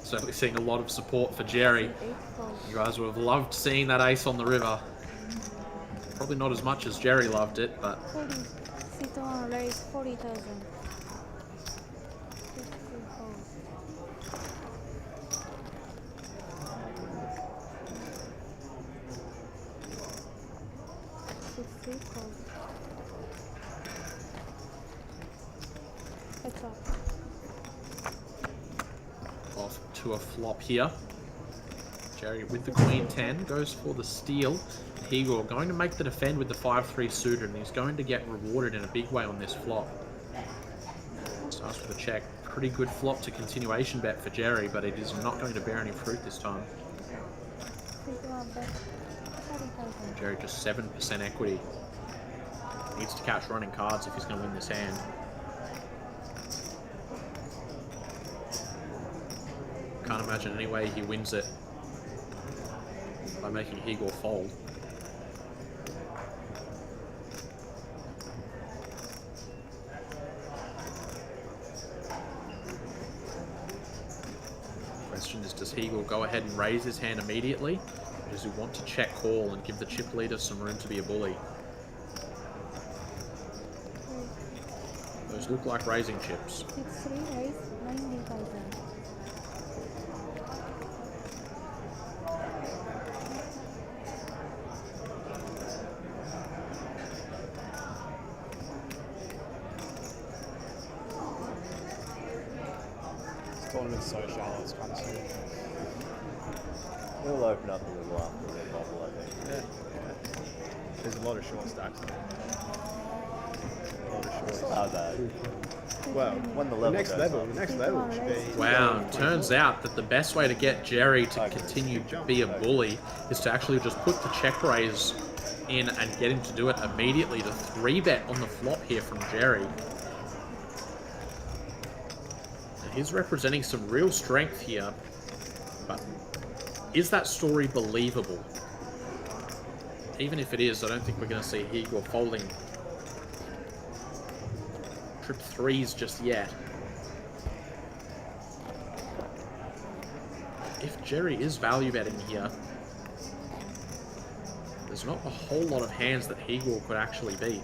Certainly seeing a lot of support for Jerry. You guys would have loved seeing that ace on the river. Probably not as much as Jerry loved it, but 40. Sit on raise 40,000. Heads up. off to a flop here. Jerry with the queen 10 goes for the steal. Igor going to make the defend with the 5-3 suited, and he's going to get rewarded in a big way on this flop. Starts with a check. Pretty good flop to continuation bet for Jerry, but it is not going to bear any fruit this time. Jerry just 7% equity. Needs to catch running cards if he's going to win this hand. Can't imagine any way he wins it by making Igor fold. Question is, does Igor go ahead and raise his hand immediately, or does he want to check call and give the chip leader some room to be a bully? Those look like raising chips. 6-3 raise 90,000. This tournament's so shallow, it's kind of silly. It'll open up a little after the bubble, I think. Yeah. There's a lot of short stacks. A lot of short It's stacks. not bad. Well, When the the level next goes level, up. the next level should be. Wow, turns out that the best way to get Jerry to continue to be a bully is to actually just put the check raise in and get him to do it immediately. The 3-bet on the flop here from Jerry. He's representing some real strength here, but is that story believable? Even if it is, I don't think we're going to see Igor folding trip 3s just yet. If Jerry is value betting here, there's not a whole lot of hands that Igor could actually beat.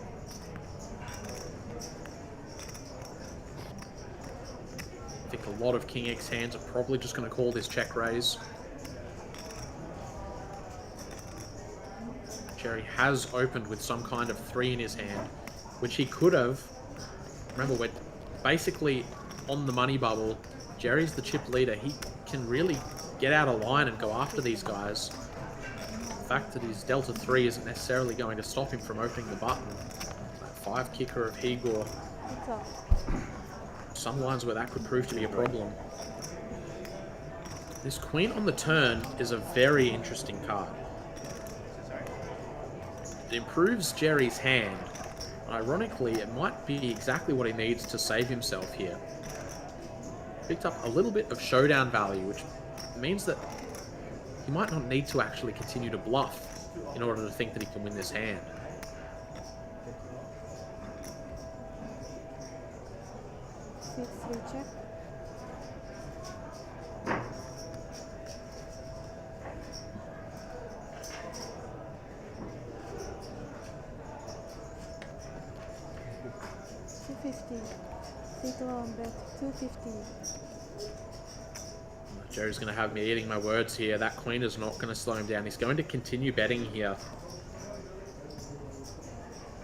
I think a lot of King X hands are probably just going to call this check raise. Jerry has opened with some kind of 3 in his hand, which he could have. Remember, we're basically on the money bubble. Jerry's the chip leader. He can really get out of line and go after these guys. The fact that his Delta 3 isn't necessarily going to stop him from opening the button. That 5 kicker of Igor. Heads up. Some lines where that could prove to be a problem. This queen on the turn is a very interesting card. It improves Jerry's hand. Ironically, it might be exactly what he needs to save himself here. Picked up a little bit of showdown value, which means that he might not need to actually continue to bluff in order to think that he can win this hand. Check. $250. Sit on bet 250. Jerry's going to have me eating my words here. That queen is not going to slow him down. He's going to continue betting here.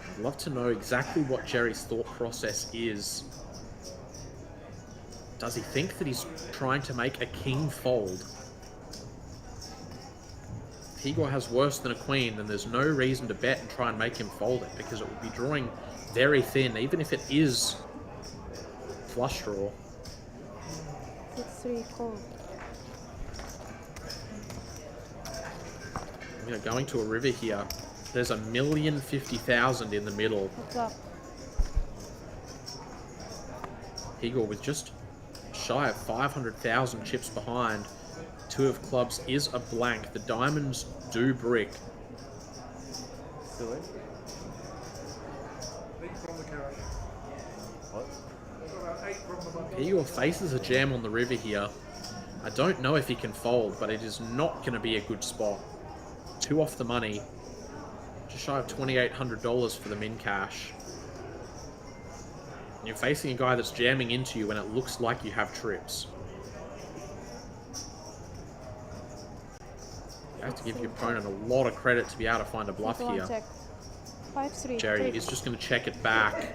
I'd love to know exactly what Jerry's thought process is. Does he think that he's trying to make a king fold? If Igor has worse than a queen, then there's no reason to bet and try and make him fold it, because it would be drawing very thin, even if it is flush draw. 6-3 fold. You know, going to a river here, there's 1,050,000 in the middle. What's up? Igor with just shy of 500,000 chips behind. 2 of clubs is a blank. The diamonds do brick. Still in? What? Igor faces a jam on the river here. I don't know if he can fold, but it is not going to be a good spot. 2 off the money. Just shy of $2,800 for the min cash. And you're facing a guy that's jamming into you when it looks like you have trips. You have to give your opponent a lot of credit to be able to find a bluff here. Check. 5-3. Jerry is just going to check it back,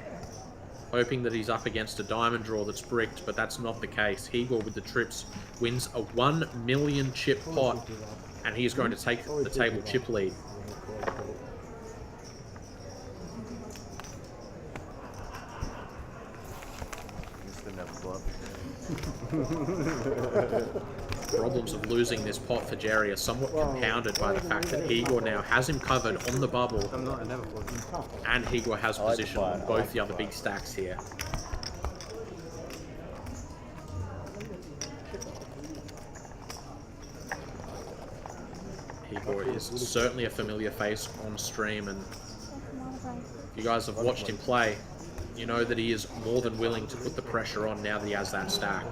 hoping that he's up against a diamond draw that's bricked, but that's not the case. Igor with the trips wins a 1 million chip pot, and he's going to take the table chip lead. Just didn't have a flop. Problems of losing this pot for Jerry are somewhat compounded by the fact that Igor now has him covered on the bubble, and Igor has position on both the other big stacks here. Igor is certainly a familiar face on stream, and if you guys have watched him play, you know that he is more than willing to put the pressure on now that he has that stack.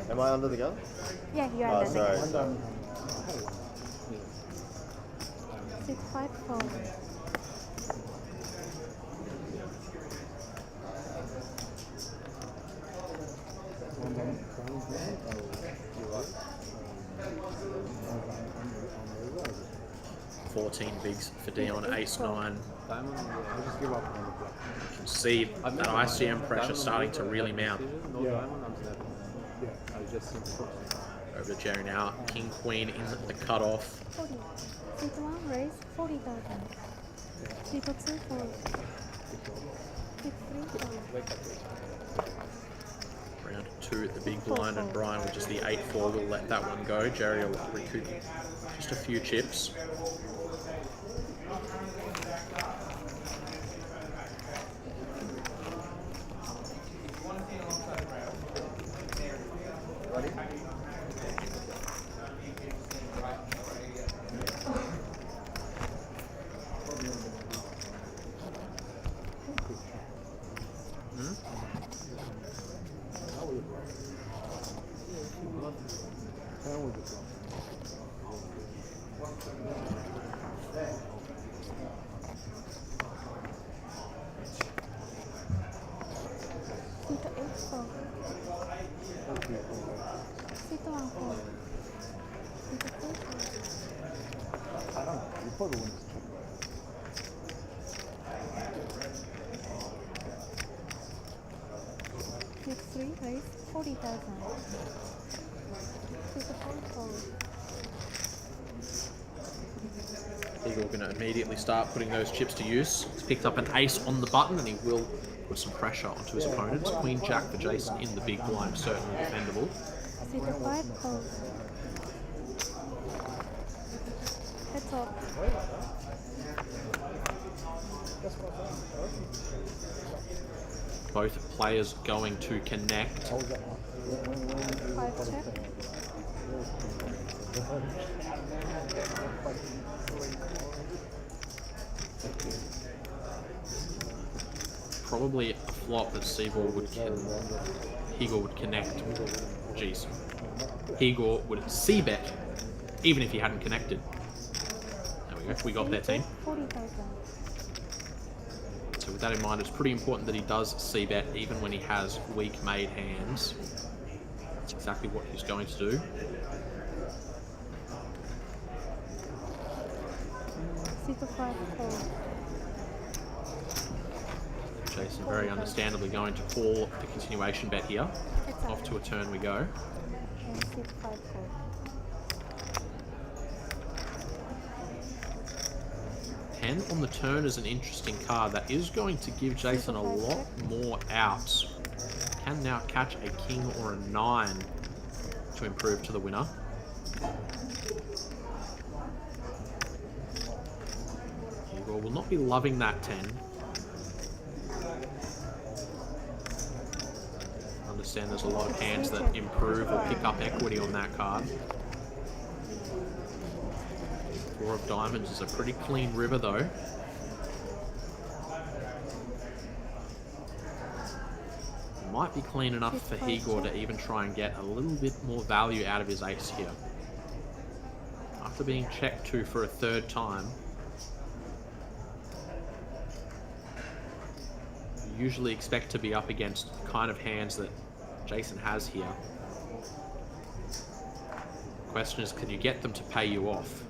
Am I under the gun? Yeah, you are Oh, the sorry. next. sorry. 6-5 fold. $14 bigs for Dion, ace 9. I'll just give up on the black. You can see that ICM pressure starting to really mount. Yeah. Over to Jerry now. King, queen in the cutoff. 40. Seat 1 raise 40,000. Seat 2 fold. Seat 3 fold. Round 2 at the big blind, and Brian with just the 8-4 will let that one go. Jerry will recoup just a few chips. Igor going to immediately start putting those chips to use. He's picked up an ace on the button, and he will put some pressure onto his opponents. Queen Jack for Jason in the big blind, certainly defendable. Seat 5 fold. Heads up. Both players going to connect. 5 check. Probably a flop that Igor would connect. Jeez. Igor would c-bet, even if he hadn't connected. There we go. We got their team. 40,000. So with that in mind, it's pretty important that he does c-bet even when he has weak made hands. That's exactly what he's going to do. C5 call. Jason very understandably going to call the continuation bet here. Off to a turn we go. And C5 call. Ten on the turn is an interesting card that is going to give Jason a lot more outs. Can now catch a king or a 9 to improve to the winner. Igor will not be loving that 10. Understand there's a lot of hands that improve or pick up equity on that card. 4 of diamonds is a pretty clean river though. Might be clean enough for Igor to even try and get a little bit more value out of his ace here. After being checked to for a 3rd time, you usually expect to be up against the kind of hands that Jason has here. The question is, can you get them to pay you off?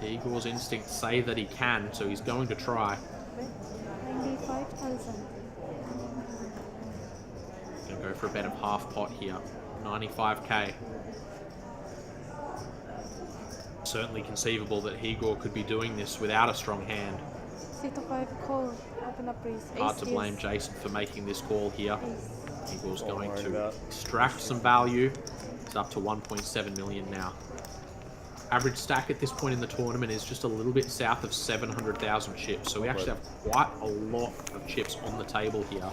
Igor's instincts say that he can, so he's going to try. 95,000. Gonna go for a bet of half pot here. 95k. Certainly conceivable that Igor could be doing this without a strong hand. C5 call. Open up please. Hard to blame Jason for making this call here. Igor's going worried to about. extract some value. It's up to 1.7 million now. Average stack at this point in the tournament is just a little bit south of 700,000 chips, so we actually have quite a lot of chips on the table here.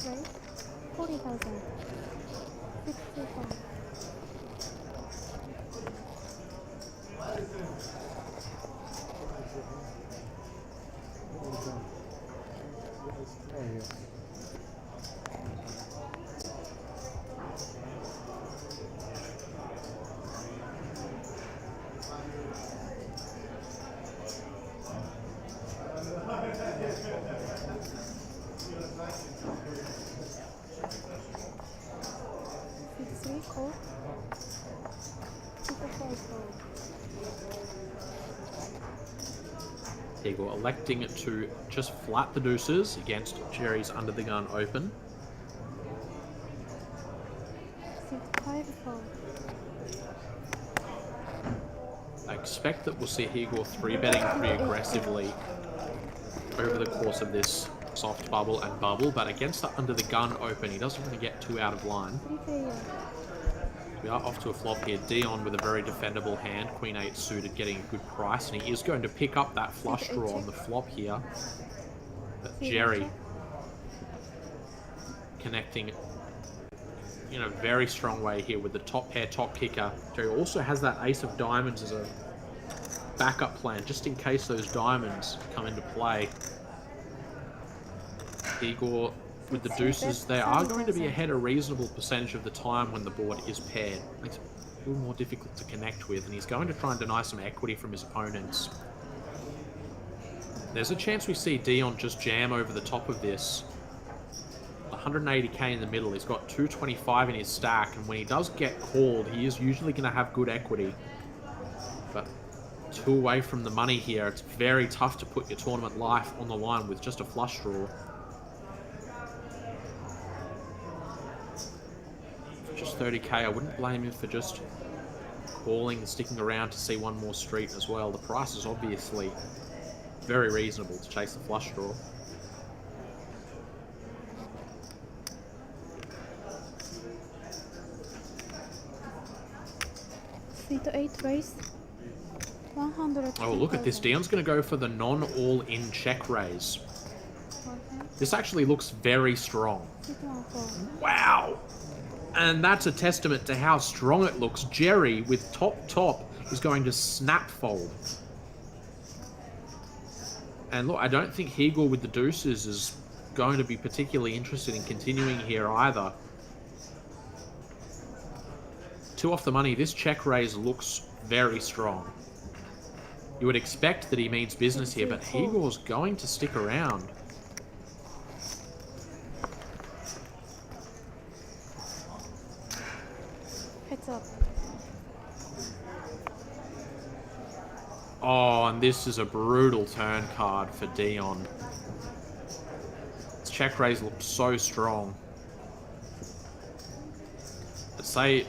Right? 40,000. 65. Oh, yeah. Call. Igor electing to just flat the deuces against Jerry's under the gun open. I expect that we'll see Igor 3-betting pretty aggressively over the course of this soft bubble and bubble, but against the under the gun open, he doesn't really get too out of line. We are off to a flop here. Dion with a very defendable hand, Queen 8 suited, getting a good price, and he is going to pick up that flush draw on the flop here. But Jerry connecting in a very strong way here with the top pair, top kicker. Jerry also has that ace of diamonds as a backup plan, just in case those diamonds come into play. Igor with the deuces, they are going to be ahead a reasonable percentage of the time when the board is paired. Makes it a little more difficult to connect with, and he's going to try and deny some equity from his opponents. There's a chance we see Dion just jam over the top of this. 180k in the middle, he's got 225 in his stack, and when he does get called, he is usually going to have good equity. But 2 away from the money here, it's very tough to put your tournament life on the line with just a flush draw. Just 30k, I wouldn't blame him for just calling and sticking around to see one more street as well. The price is obviously very reasonable to chase the flush draw. Seat 8 raise. 100. Oh, look at this. Dion's going to go for the non-all-in check raise. This actually looks very strong. Seat 1 Wow! And that's a testament to how strong it looks. Jerry, with top, is going to snap fold. And look, I don't think Hegel with the deuces is going to be particularly interested in continuing here either. 2 off the money. This check raise looks very strong. You would expect that he means business here, but Hegel's going to stick around. Heads up. Oh, and this is a brutal turn card for Dion. His check raise looked so strong. I'd say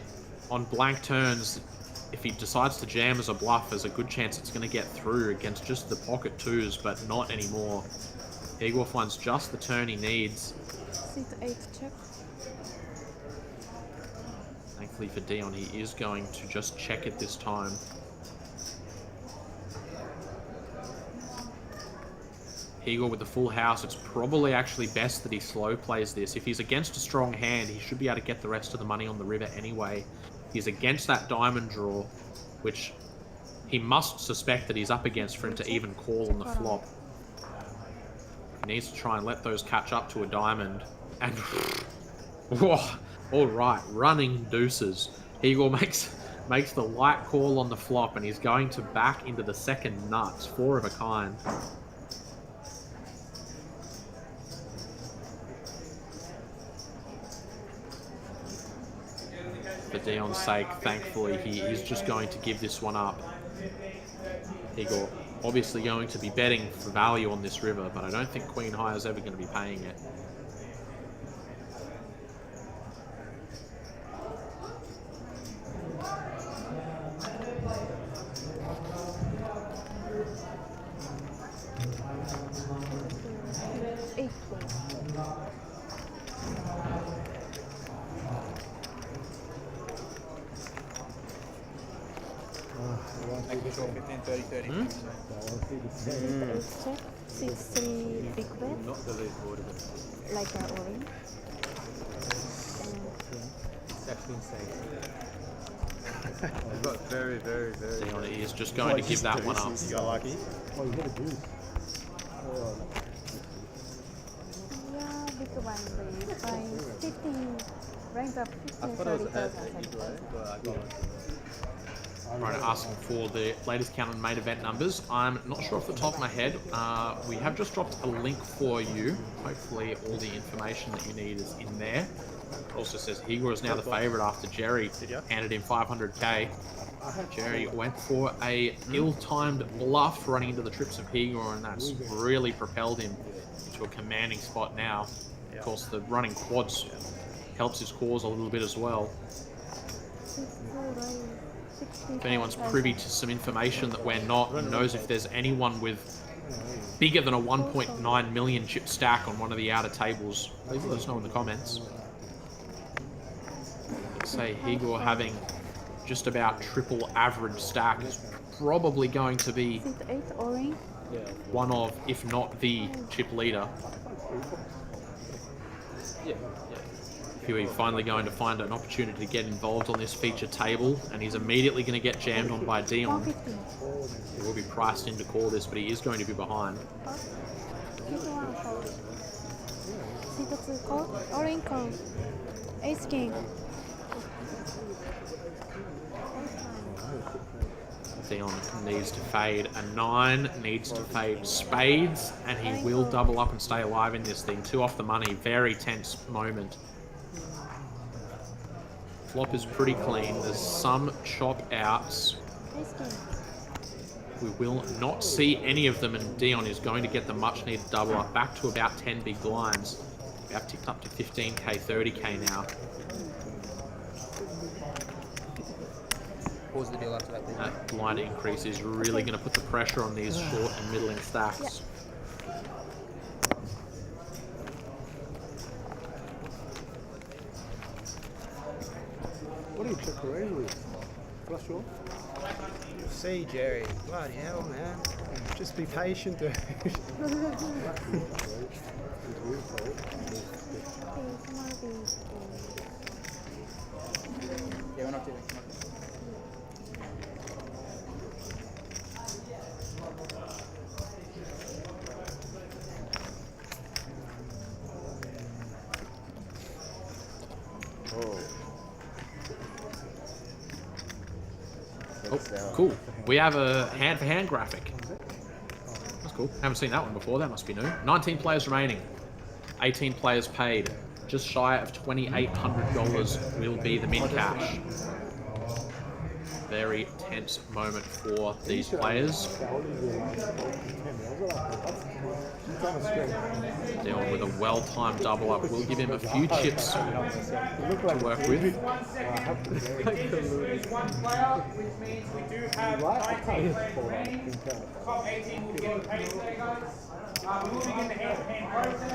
on blank turns, if he decides to jam as a bluff, there's a good chance it's going to get through against just the pocket 2s, but not anymore. Hegel finds just the turn he needs. Seat 8 check. Thankfully for Dion, he is going to just check it this time. Hegel with the full house, it's probably actually best that he slow plays this. If he's against a strong hand, he should be able to get the rest of the money on the river anyway. He's against that diamond draw, which he must suspect that he's up against for him to even call on the flop. He needs to try and let those catch up to a diamond. And whoa, all right, running deuces. Hegel makes the light call on the flop, and he's going to back into the second nuts, 4 of a kind. For Dion's sake, thankfully, he is just going to give this one up. Hegel obviously going to be betting for value on this river, but I don't think Queen High is ever going to be paying it. Check. Seat 3 big bet. Not the lead order, but Like a orange. it's actually insane. I've got very, very, very. Dion is just going to give that one up. You got lucky. Oh, you got a deuce. Yeah, big one raise by 15. Range up 15, I thought it was 30,000. Adelaide, but I got it. Right, asking for the latest count on main event numbers. I'm not sure off the top of my head. We have just dropped a link for you. Hopefully all the information that you need is in there. It also says Hegel is now the favourite after Jerry handed him 500k. Jerry went for a ill-timed bluff running into the trips of Hegel, and that's really propelled him to a commanding spot now. Of course, the running quads helps his cause a little bit as well. If anyone's privy to some information that we're not and knows if there's anyone with bigger than a 1.9 million chip stack on one of the outer tables, please let us know in the comments. Let's say Hegel having just about triple average stack is probably going to be Seat 8 orange. one of, if not the, chip leader. Huey finally going to find an opportunity to get involved on this feature table, and he's immediately going to get jammed on by Dion. 150. He will be priced in to call this, but he is going to be behind. Seat 1 call. Seat 2 call. Orange call. Ace king. Dion needs to fade a 9, needs to fade spades, and he will double up and stay alive in this thing. 2 off the money, very tense moment. Flop is pretty clean. There's some chop outs. Ace king. We will not see any of them, and Dion is going to get the much needed double up back to about 10 big blinds. We have ticked up to 15k, 30k now. pause the deal after that, please. That blind increase is really going to put the pressure on these short and middling stacks. What do you check the raise with? Flush off? See, Jerry. Bloody hell, man. Just be patient, dude. Okay, Yeah, we're not doing it. Oh, cool. We have a hand-for-hand graphic. That's cool. Haven't seen that one before. That must be new. 19 players remaining. 18 players paid. Just shy of $2,800 will be the min cash. Very tense moment for these players. Dealing with a well-timed double up. We'll give him a few chips to work with. One player, which means we do have 19 players remaining. Top 18 will get paid today, guys. Moving in the hand-to-hand process.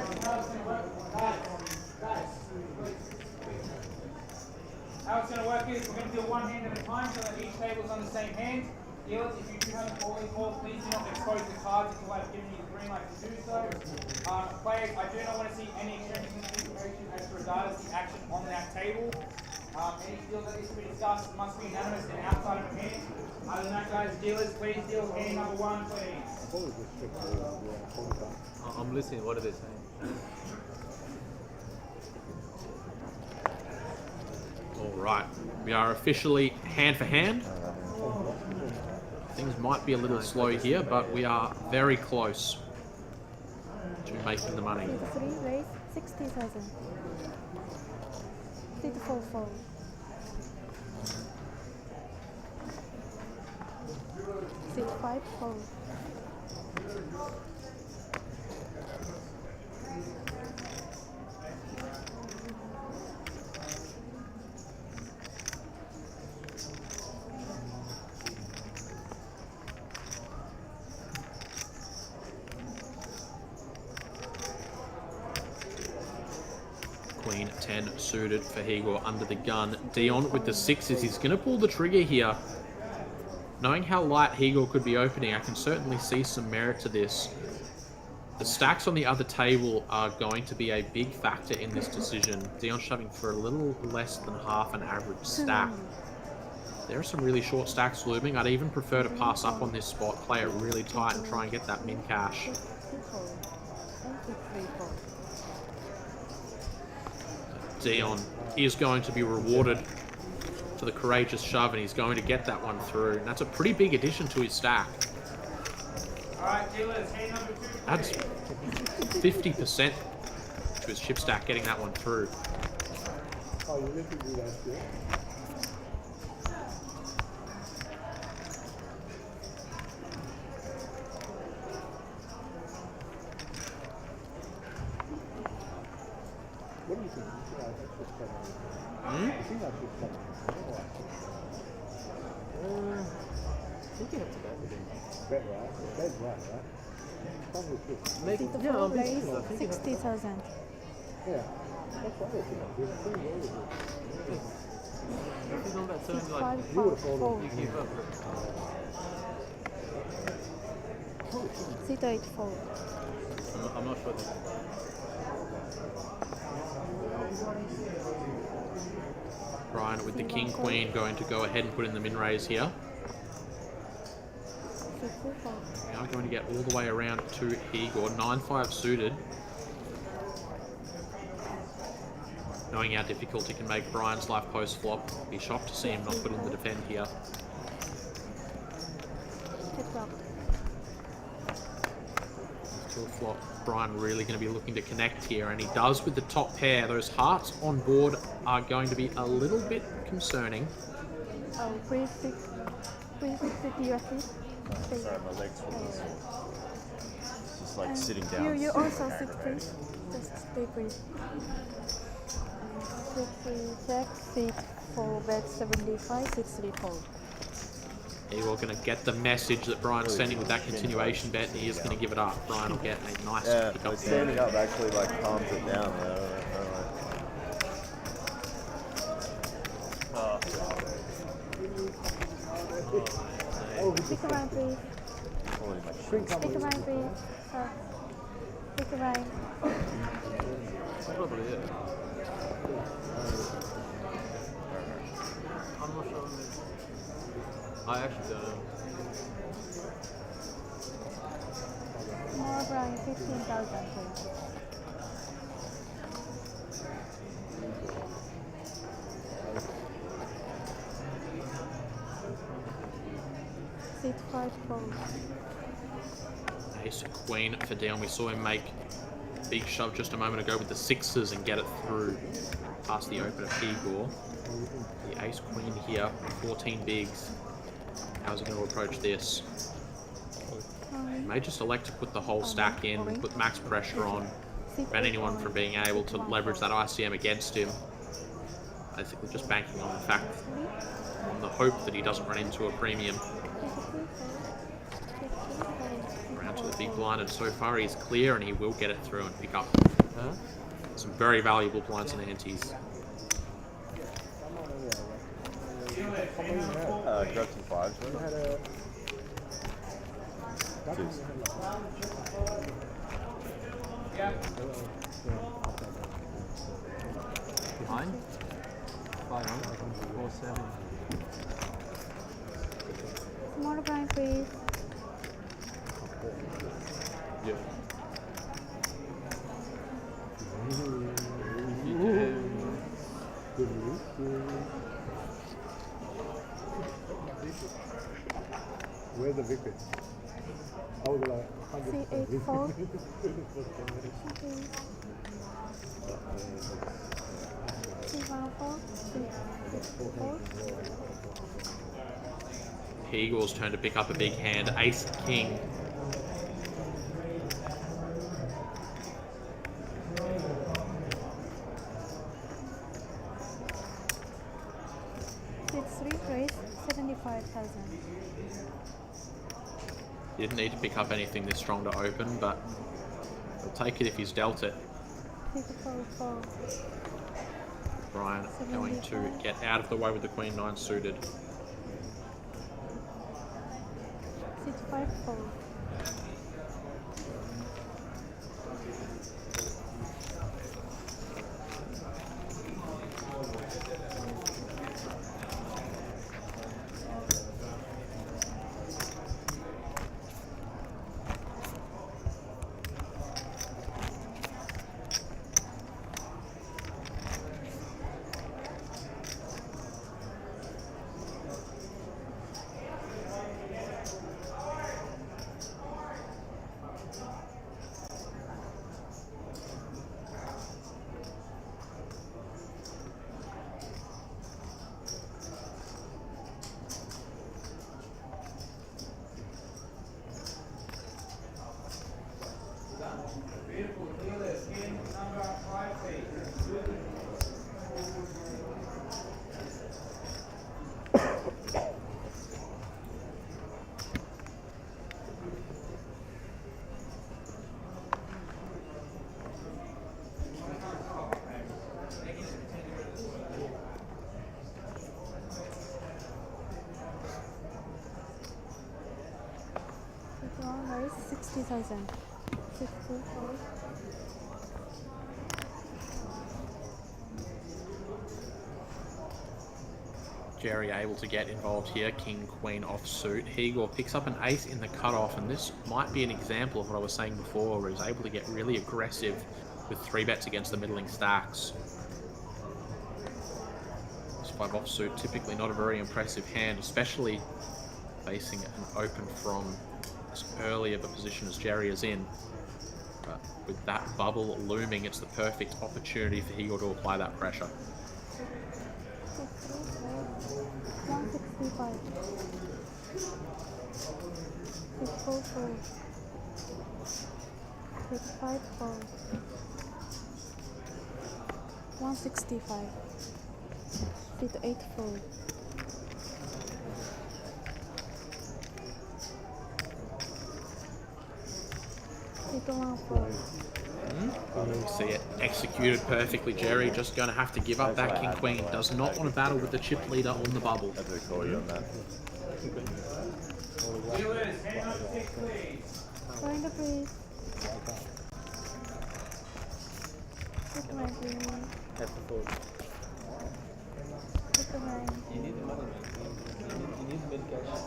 How it's going to work is we're going to deal one hand at a time so that each table is on the same hand. Dealers, if you do have a falling ball, please do not expose the cards until I've given you the green light to do so. Players, I do not want to see any exchange information as regards the action on that table. Any deals that needs to be discussed must be unanimous and outside of a hand. Other than that, guys, dealers, please deal hand number one, please. I'm listening. What are they saying? All right, we are officially hand for hand. Things might be a little slow here, but we are very close to making the money. 3 raise 60,000. 3 to 4 fold. 6 5 fold. Queen 10 suited for Igor under the gun. Dion with the sixes. He's going to pull the trigger here. Knowing how light Igor could be opening, I can certainly see some merit to this. The stacks on the other table are going to be a big factor in this decision. Dion shoving for a little less than half an average stack. There are some really short stacks looming. I'd even prefer to pass up on this spot, play it really tight and try and get that min cash. Dion is going to be rewarded for the courageous shove, and he's going to get that one through. And that's a pretty big addition to his stack. Alright, dealers, hand number two. That's 50% to his chip stack, getting that one through. Oh, you need to do that, yeah? What do you think? I think that's just coming. I think you have to bet with him. Bet right? Bet's right, right? Probably should. Make, 3 to yeah, 4 I'm raise thinking, I think you have to 60,000. Yeah. That's what I think. There's 3 ways of it. If he's on that turn, 6 like, 5 You would have fold. folded. you give up. 3 to 8 fold. I'm not sure. Brian with the king queen going to go ahead and put in the min raise here. 6 4 fold. Now going to get all the way around to Igor. 9-5 suited. Knowing how difficult it can make Brian's life post flop, be shocked to see him not put in the defend here. Heads up. Till flop, Brian really going to be looking to connect here, and he does with the top pair. Those hearts on board are going to be a little bit concerning. Oh, please sit your seat. Sorry, my legs were just, just like sitting down. You also sit, please. Just stay, please. 60 check, seat for bet 75, 6 3 fold. Eagle going to get the message that Brian's sending with that continuation bet, and he is going to give it up. Brian will get a nice Yeah, pick like up there. standing up actually like calms it down. Pick a line, please. Pick a line, please. Pick a line. Probably it. I'm not sure. I actually don't know. More Brian, 15,000, please. Seat 5 fold. Ace Queen for down. We saw him make a big shove just a moment ago with the sixes and get it through past the open of Igor. The Ace Queen here, 14 bigs. How's he going to approach this? He may just elect to put the whole stack in, put max pressure on, prevent anyone from being able to leverage that ICM against him. Basically just banking on the fact, on the hope that he doesn't run into a premium. Around to the big blind, and so far he's clear, and he will get it through and pick up some very valuable blinds and antes. Grab some fives. Nine. 5-1. 4-7. Smaller blind, please. Yeah. Where's the victim? I was like, C8 fold. C1 fold. C6 fold. Igor's turn to pick up a big hand. Ace King. Seat 3 place, 75,000. He didn't need to pick up anything this strong to open, but he'll take it if he's dealt it. Seat 4 fold. Brian going to get out of the way with the Queen 9 suited. Seat 5 fold. Where is 60,000? 64. Jerry able to get involved here. King, Queen offsuit. Igor picks up an ace in the cutoff, and this might be an example of what I was saying before, where he's able to get really aggressive with 3 bets against the middling stacks. This 5 offsuit, typically not a very impressive hand, especially facing an open from as early of a position as Jerry is in. But with that bubble looming, it's the perfect opportunity for Igor to apply that pressure. 165. 64 fold. 65 fold. 165. 58 fold. Seat 1 fold. See it executed perfectly, Jerry. Just going to have to give up That's that what I king had, queen. by the way. Does not want to battle with the chip leader on the bubble. That's a call you on that. Viewers, hand number 6, please. Surrender, please. Take my please. Have to fold. Take the hand. You need the money, man. You need the medication.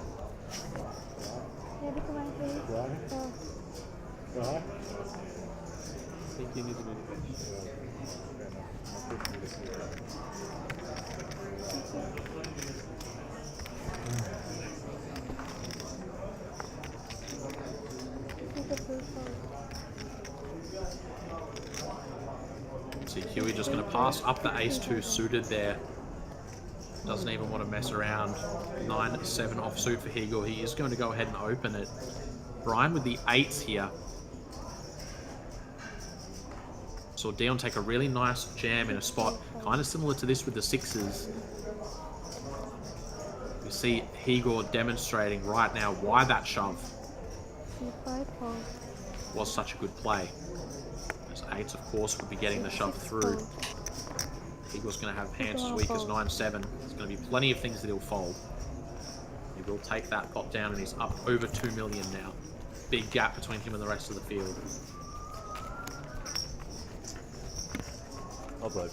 Yeah, take my please. Right. Oh, Right. I think you need the medication. take the full fold. See Huey just going to pass up the ace-2 suited there. Doesn't even want to mess around. 9-7 offsuit for Hegel. He is going to go ahead and open it. Brian with the 8s here. Saw Dion take a really nice jam in a spot kind of similar to this with the 6s. You see Hegel demonstrating right now why that shove C5 fold. was such a good play. As 8s, of course, would be getting the shove through. Hegel's going to have hands as weak as 9-7. There's going to be plenty of things that he'll fold. He will take that pot down and he's up over 2 million now. Big gap between him and the rest of the field. Upload.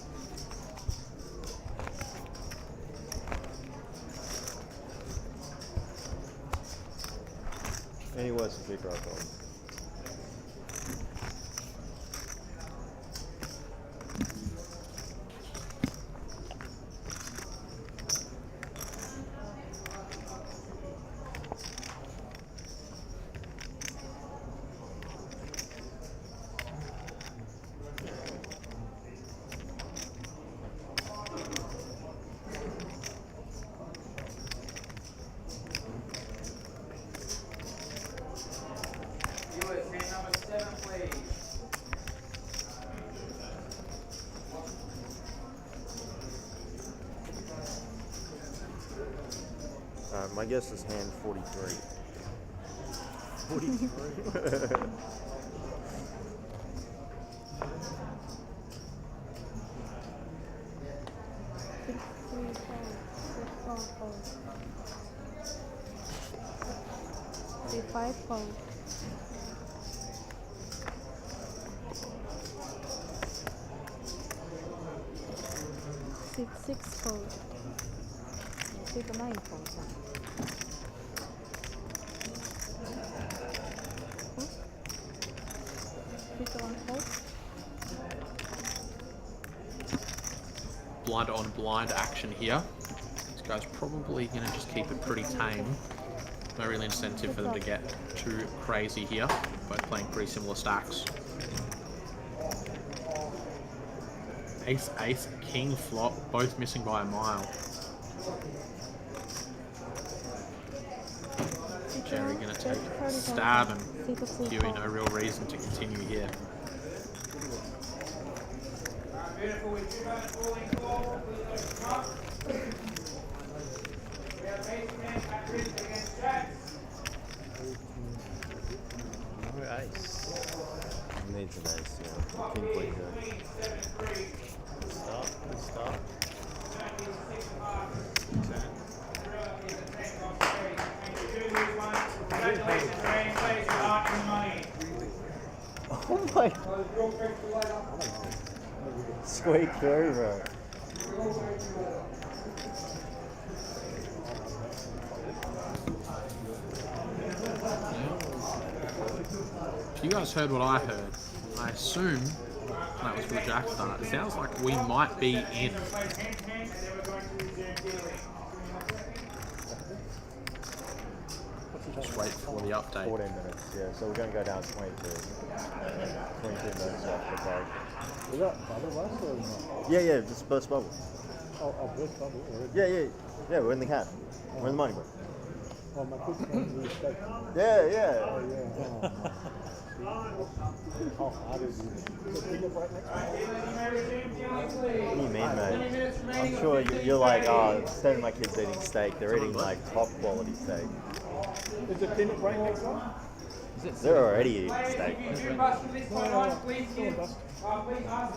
Any worse than kicker, I thought. Viewers, hand number 7, please. My guess is hand 43. 43. C5 fold. C6 fold. C9 fold. C1 fold. Blind on blind action here. This guy's probably going to just keep it pretty tame. No real incentive for them to get too crazy here. Both playing pretty similar stacks. Ace, ace, king, flop, both missing by a mile. Jerry going to take a stab and Huey no real reason to continue here. Beautiful, with 2 bonus falling call. Please open up. We have ace 10 at risk against Jacks. No ace. Needs an ace, yeah. King queen here. 7-3. Start. Good start. Congratulations, Ray. Players who are in the money. Oh my. Squeak through, bro. If you guys heard what I heard, I assume that was for the Jackstar. It sounds like we might be in. Played hand to hand, and then we're going to resume dealing. Just wait for the update. 14 minutes, yeah. So we're going to go down 22. 22 minutes off the break. Is that bubble last or not? Yeah, yeah, just burst bubble. Oh, this bubble already. Yeah, we're in the can. We're in the money book. Oh, my kids want to mistake. Yeah. Oh, yeah. How hard is it? So pick up right next What do you mean, mate? I'm sure you're like, oh, instead of my kids eating steak, they're eating like top quality steak. Is it dinner break next one? They're already Players, staked. if you do bust from this point on, please answer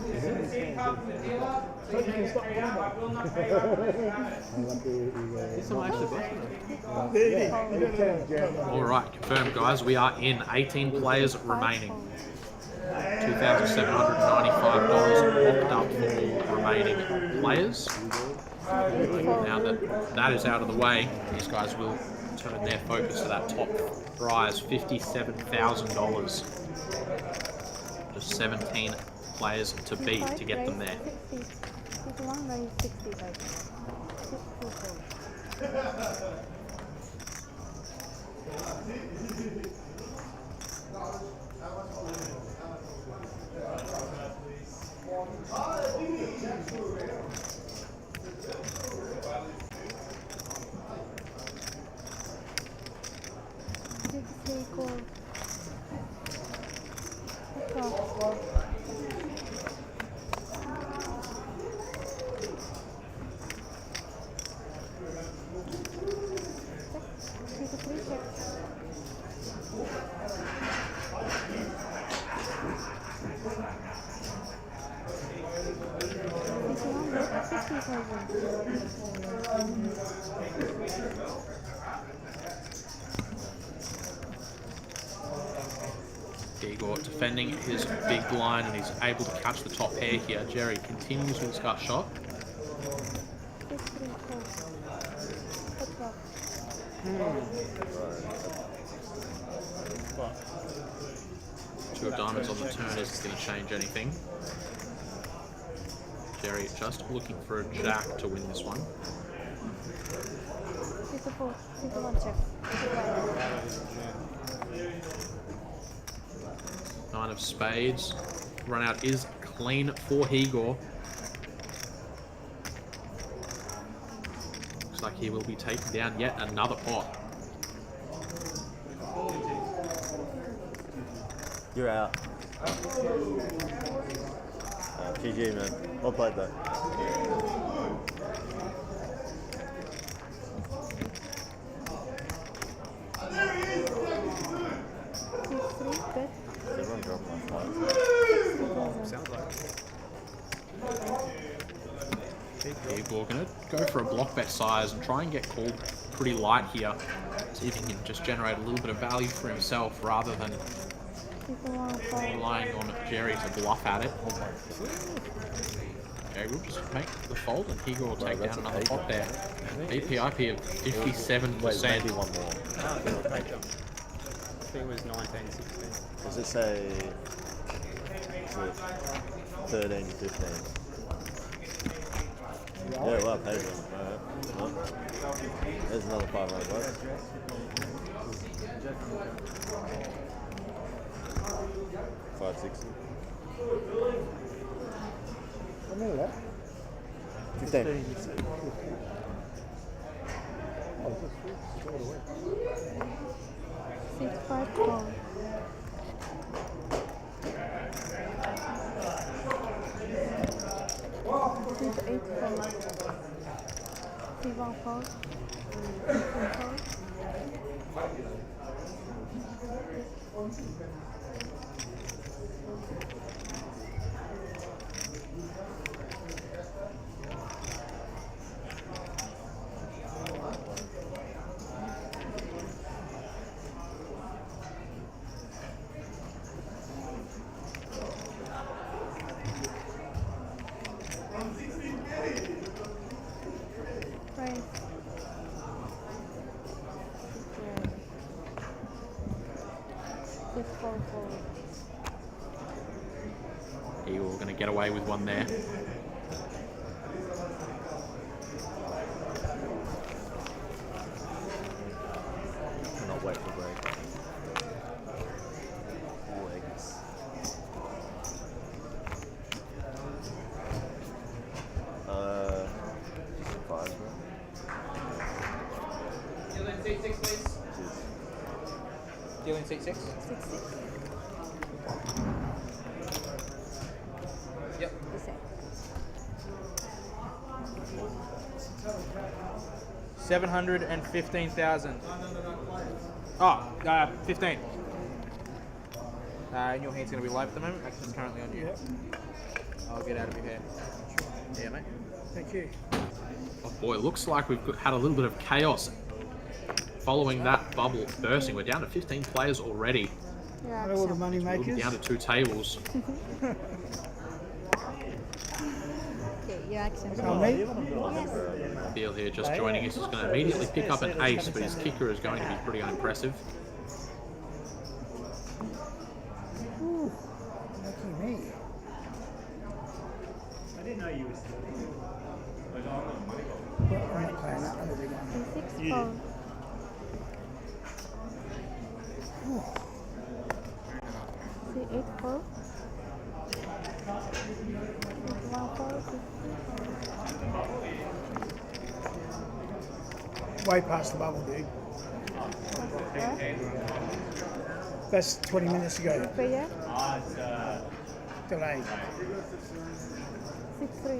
this receipt card from the dealer. So you can get paid out. I will not pay you out unless you have it. Is someone actually busting it? All right, confirmed, guys. We are in 18 players remaining. $2,795 locked up for all remaining players. Now that that is out of the way, these guys will turn their focus to that top prize, $57,000. Just 17 players to beat to get them there. 61 raise 65. 64. Igor defending his big blind, and he's able to catch the top pair here. Jerry continues with his gut shot. 2 of diamonds on the turn isn't going to change anything. Jerry just looking for a jack to win this one. 64. 61 check. 9 of spades. Run out is clean for Igor. Looks like he will be taking down yet another pot. You're out. GG, man. Well played, though. 63 bet. Everyone dropped my five. Sounds like Igor going to go for a block bet size and try and get called pretty light here. See if he can just generate a little bit of value for himself rather than relying on Jerry to bluff at it. Jerry will just make the fold and Igor will take down another pot there. APLPT of 57%. Wait, maybe one more. I think it was 19, 16. Does it say 13, 15? Yeah, well, paid them. Alright. There's another $500. 560. How many left? 15. Oh, just throw it away. 65 call. 8 call. 31 call. 18 call. Igor going to get away with one there. Cannot wait for break. Legs. Five, bro. Deal in seat 6, please. Deal in seat 6. 66. Yep. The same. 715,000. 15. And your hand's going to be live at the moment. Action's currently on you. Yep. I'll get out of your hair. Yeah, mate. Thank you. Oh boy, looks like we've had a little bit of chaos following that bubble bursting. We're down to 15 players already. Yeah, All the action. money We'll be makers. down to 2 tables. Okay, your action. Oh, me? Yes. Beal here just joining us. He's going to immediately pick up an ace, but his kicker is going to be pretty unimpressive. Ooh, lucky me. I didn't know you were still. Well, I'm not playing that other big one. 6 4. See 8 4. 1 4. Way past the bubble, dude. That's 20 minutes ago. Player Delayed. 6 3 8.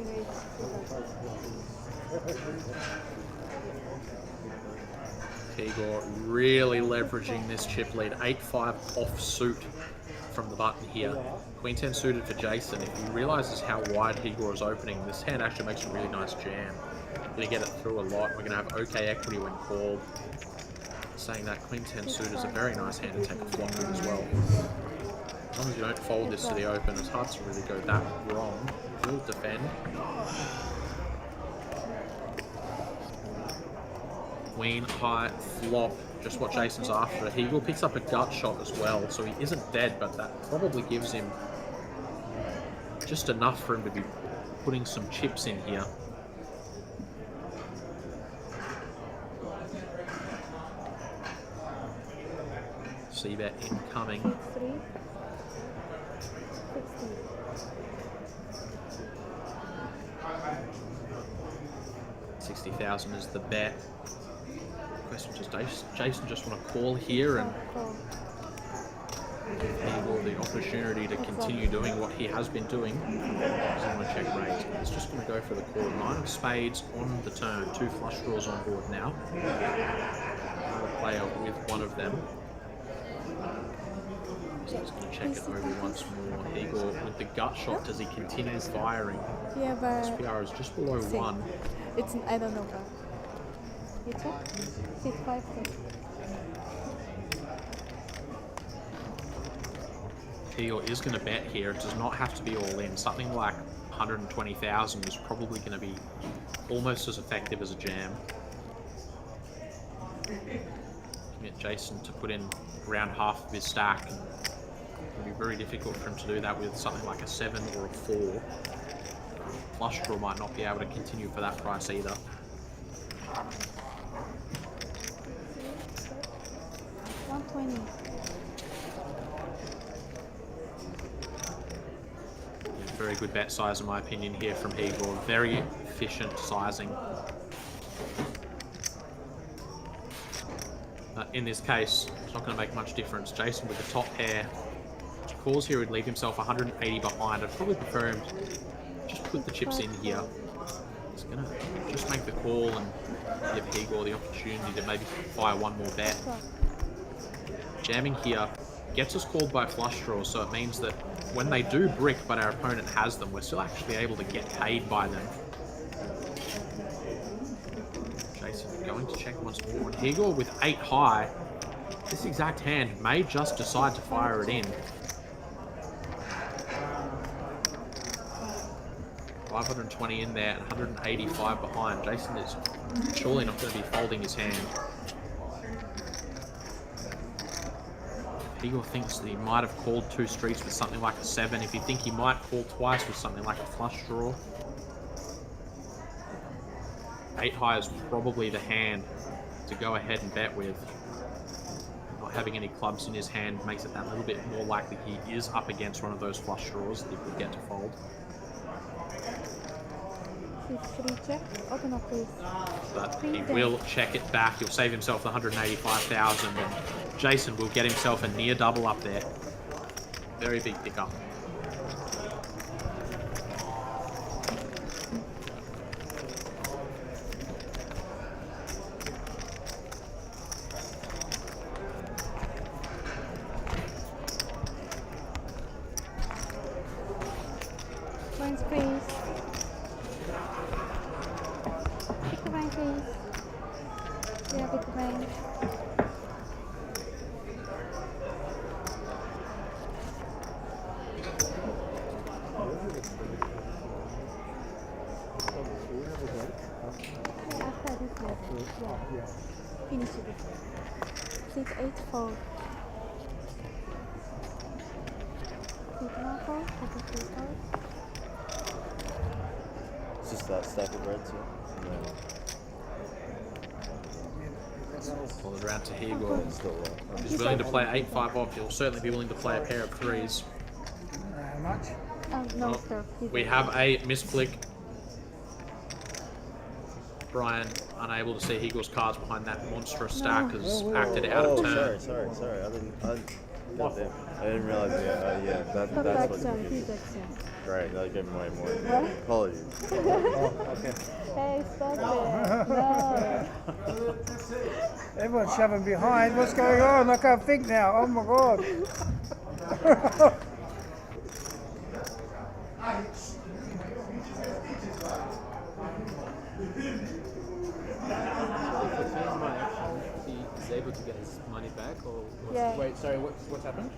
Igor really leveraging this chip lead. 8-5 offsuit from the button here. Queen 10 suited for Jason. If he realizes how wide Igor is opening, this hand actually makes a really nice jam. Going to get it through a lot. We're going to have okay equity when called. Saying that, Queen 10 suited is a very nice hand to take a flop with as well. As long as you don't fold this to the open, it's hard to really go that wrong. He'll defend. Queen high flop, just what Jason's after. Eagle picks up a gut shot as well, so he isn't dead, but that probably gives him just enough for him to be putting some chips in here. See that incoming. 3 60. 60,000 is the bet. Question does Jason just want to call here and Call. give Eagle the opportunity to continue doing what he has been doing? Doesn't want to check raise. He's just going to go for the call. 9 of spades on the turn. 2 flush draws on board now. Another player with one of them. So he's going to check it over once more. Igor with the gut shot. Does he continue firing? Yeah, but SPR is just below 1. it's I don't know. You check? 6 5 6. Igor is going to bet here. It does not have to be all in. Something like 120,000 is probably going to be almost as effective as a jam. Get Jason to put in around half of his stack. It'll be very difficult for him to do that with something like a 7 or a 4. Flush draw might not be able to continue for that price either. Very good bet size in my opinion here from Igor. Very efficient sizing. In this case, it's not going to make much difference. Jason with the top pair calls here would leave himself 180 behind. I'd probably prefer him to just put the chips in here. He's going to just make the call and give Igor the opportunity to maybe fire one more bet. Jamming here gets us called by flush draws, so it means that when they do brick but our opponent has them, we're still actually able to get paid by them. Jason going to check once more. And Igor with 8 high, this exact hand may just decide to fire it in. 520 in there and 185 behind. Jason is surely not going to be folding his hand. Igor thinks that he might have called 2 streets with something like a 7. If you think he might call twice with something like a flush draw. 8 high is probably the hand to go ahead and bet with. Not having any clubs in his hand makes it that little bit more likely he is up against one of those flush draws that he could get to fold. 3 check. Open up please. But he will check it back. He'll save himself the 185,000 and Jason will get himself a near double up there. Very big pickup. please. Yeah, big range. Yeah, after this level. Yeah. Finish it. Seat 8 fold. Seat 1 fold. Seat 3 fold. It's just that stack of reds, yeah. Falls around to Hegel. And still, He's willing to play 8-5 off. He'll certainly be willing to play a pair of threes. How much? No, Well, sir. we have a misclick. Brian unable to see Hegel's cards behind that monstrous stack has acted out of turn. sorry. Goddamn. I didn't realize, that's what you did. Great, that gave me way more. Apologies. Hey, stop it. No. Everyone's shoving behind. What's going on? I can't think now. Oh my god. He's able to get his money back, or Yeah. wait, sorry, what's happened?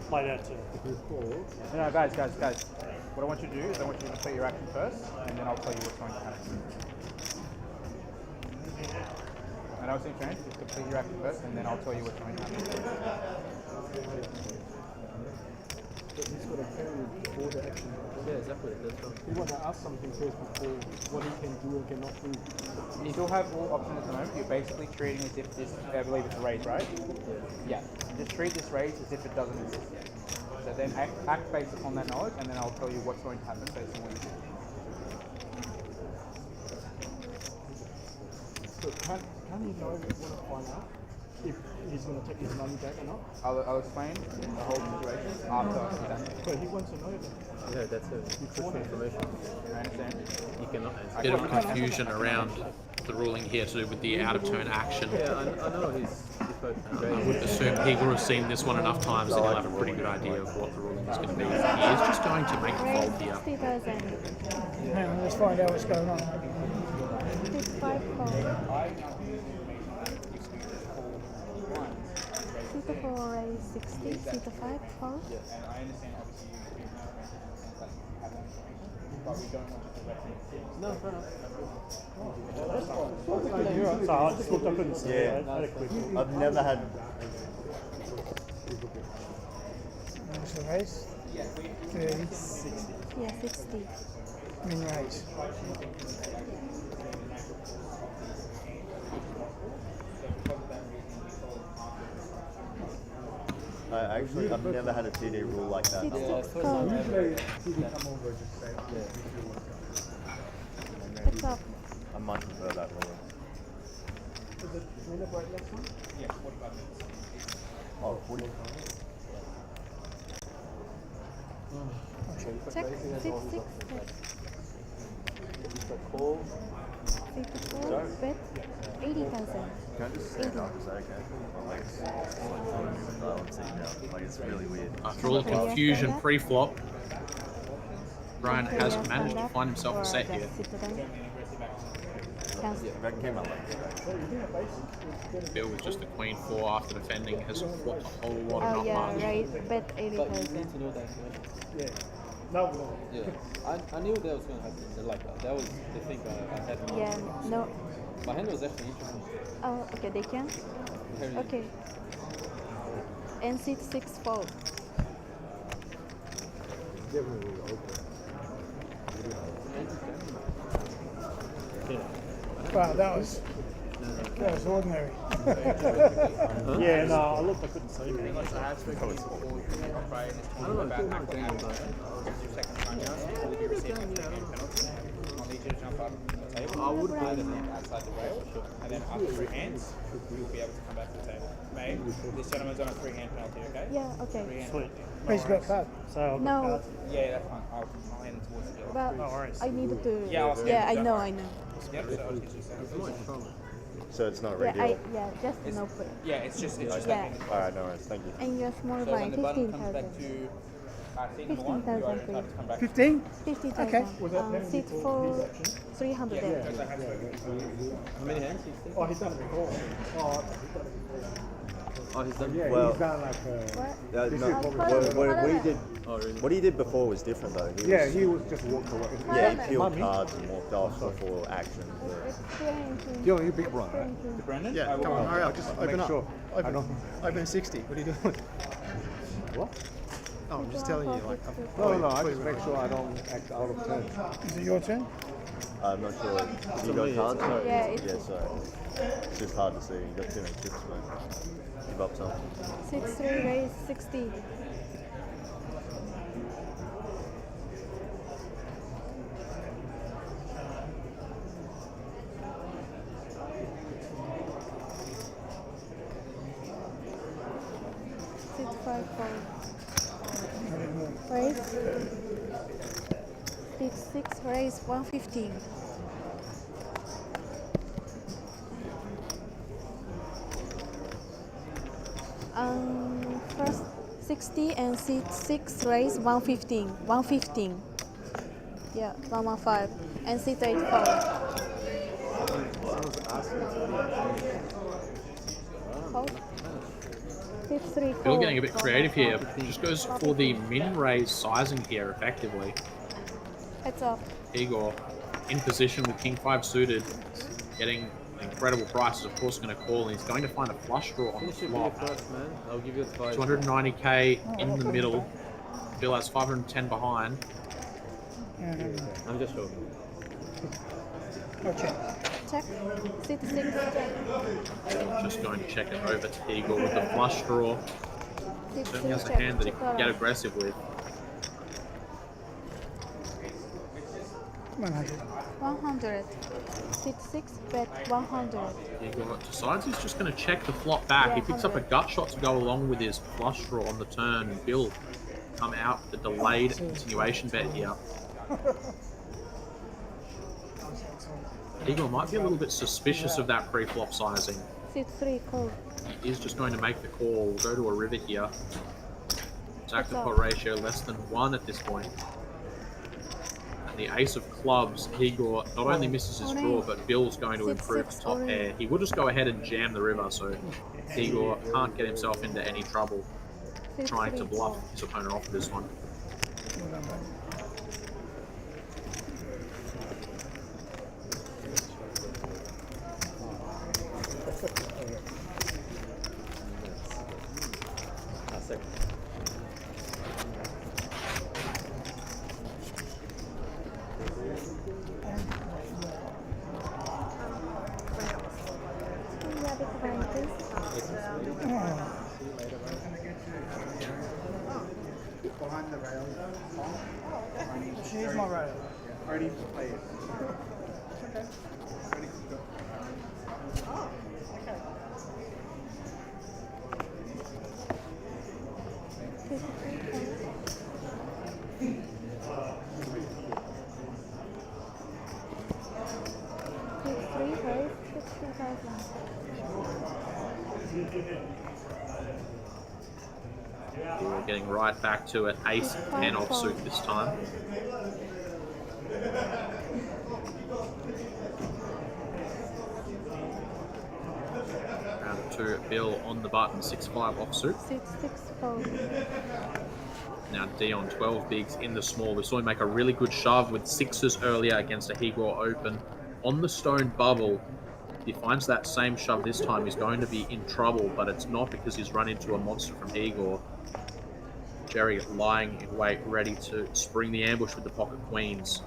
Play that too. No, guys. What I want you to do is I want you to complete your action first, and then I'll tell you what's going to happen. I know it's in change, just complete your action first, and then I'll tell you what's going to happen. He's got a period before the action. yeah, exactly. That's right. We want to ask something first before what he can do and cannot do. You still have all options at the moment. You're basically treating as if this, I believe it's a raise, right? Yeah. Just treat this raise as if it doesn't exist yet. So then act based upon that knowledge, and then I'll tell you what's going to happen based on what you do. So can he know what to find out? If he's going to take his money back or not? I'll explain the whole situation after he's done. So he wants to know that. Yeah, that's it. Push for information. I understand. You cannot answer. Bit of confusion around the ruling here to do with the out of turn action. Yeah, I know he's both I would assume he will have seen this one enough times that he'll have a pretty good idea of what the ruling is going to be. He is just going to make a Raise fold here. 60,000. Hang on, let's find out what's going on. Seat 5 fold. Seat 4 raise 60. Seat 5 fold. And I understand obviously you have that information, but we don't want you to reference. No, fair enough. So I just looked up and see. Yeah. I had a quick look. I've never had. What's the raise? 30. 60. Yeah, 60. Min raise. I've never had a TD rule like that. Seat 6 fold. Heads up. I might prefer that rule. Oh, 40. Check. Seat 6. Call. Seat 4. Bet. 80,000. Can I just stand up? Is that okay? My legs I'm sitting down. Like, it's really weird. After all the confusion pre-flop, Brian has managed to find himself a set here. If I can keep my legs back. Bill with just the queen 4 after defending has flipped a whole lot Oh of yeah, marks. right. Bet But you need 80,000. to know that. Yeah. No. Yeah, I knew that was going to happen. Like that was the thing I had. In Yeah, mind. no. My hand was actually interesting. Oh, okay, they can? Very- Okay. And seat 6 fold. Wow, that was ordinary. Yeah, no, I looked, I couldn't see, man. I have spoken to all the operators about acting out of turn. Your second time now, so you will be receiving a free hand penalty. I'll need you to jump up on the table. I would play the hand outside the rail, and then after 3 hands, you'll be able to come back to the table. Mate, this gentleman's on a 3 hand penalty, okay? Yeah, okay. 3 hand Sweet. penalty. He's got that. So I've got No, cards. Yeah, that's fine. I'll hand it towards the but No worries. I needed to. Yeah, I'll Yeah, I scan it, know, don't I know. Yep, so I'll get you set. So it's not Yeah, regular. just no put. Yeah, it's just Yeah. that. Alright, no worries. Thank you. And your small So buy when the button comes 15,000. back to Seat number one, you are 15,000 entitled to come back. 15? 50,000. Okay. Seat for 300 yen. How many hands? 16? Oh, he's done it before. Oh, Oh, he's done. yeah, Well- he's done like. What? No, is probably- what we did, Oh, really? what he did before was different though. Yeah, he was just walked away. Yeah, he peeled Mummy? cards and walked off before action. Explain to You're a big one, right? To Brendan? Yeah, come on, hurry up. Just open Make up. sure. I Open, don't. open 60. What are you doing? What? Oh, I'm just telling you, like, No, I just make sure I don't act out of turn. is it your turn? I'm not sure. Have you got cards? Yeah, it's Yeah, so it's just hard to see. You got too many chips, man. Give up some. 6-3 raise 60. Six, 5, 4. Raise. 6, raise 115. First 60 and seat 6 raise 115. 115. Yeah, 115. And seat 8 4. Hold. Seat 3 4. Bill getting a bit creative here. Just goes for the min-raise sizing here, effectively. Heads up. Igor in position with King 5 suited, getting incredible prices. Of course, going to call, and he's going to find a flush draw on the Finish your flop. video first, man. I'll give you the 5. 290k in the middle. Bill has 510 behind. I'm just joking. Oh, check. Check. Seat 6. Just going to check it over to Igor with the flush draw. Seat Certainly 6 has a check. hand that he Check can get out. aggressive with. Come on, 100. 100. Seat 6 bet 100. Igor decides he's just going to check the flop back. He Yeah, picks up a 100. gut shot to go along with his flush draw on the turn. Bill come out with the delayed continuation bet here. Igor might be a little bit suspicious of that pre-flop sizing. Seat 3 call. He is just going to make the call. We'll go to a river here. Attack to pot ratio less than 1 at this point. And the ace of clubs, Igor not only misses his draw, but Bill's going to Six, improve six, the top orange. pair. He will just go ahead and jam the river, so Igor can't get himself into any trouble Seat trying to 3 bluff call. his opponent off this one. Yeah, big blind, please. Here's my rail. Already played. Seat 3 call. Seat 3 raise 60,000. Igor getting right back to it. Ace 10 offsuit this time. Round 2, Bill on the button, 6-5 offsuit. Seat 6 call. Now Dion 12 bigs in the small. We saw him make a really good shove with 6s earlier against a Igor Open. On the stone bubble, if he finds that same shove this time, he's going to be in trouble, but it's not because he's run into a monster from Igor. Jerry lying in wait, ready to spring the ambush with the pocket queens.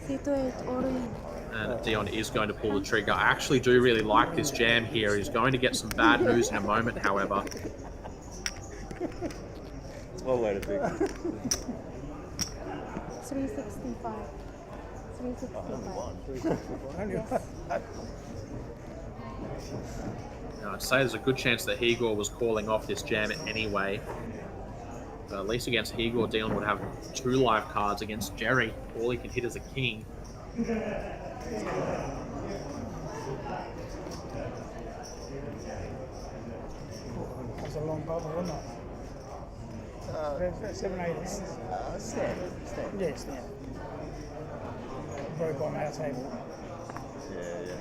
Seat 8 all in. And Dion is going to pull the trigger. I actually do really like this jam here. He's going to get some bad news in a moment, however. Well, wait a big. 365. 365. Yes. Now, I'd say there's a good chance that Igor was calling off this jam anyway. But at least against Igor, Dion would have 2 live cards. Against Jerry, all he can hit is a king. was a long bubble, wasn't it? 7-8. Standard. Yes, yeah. Broke on our table. Yeah.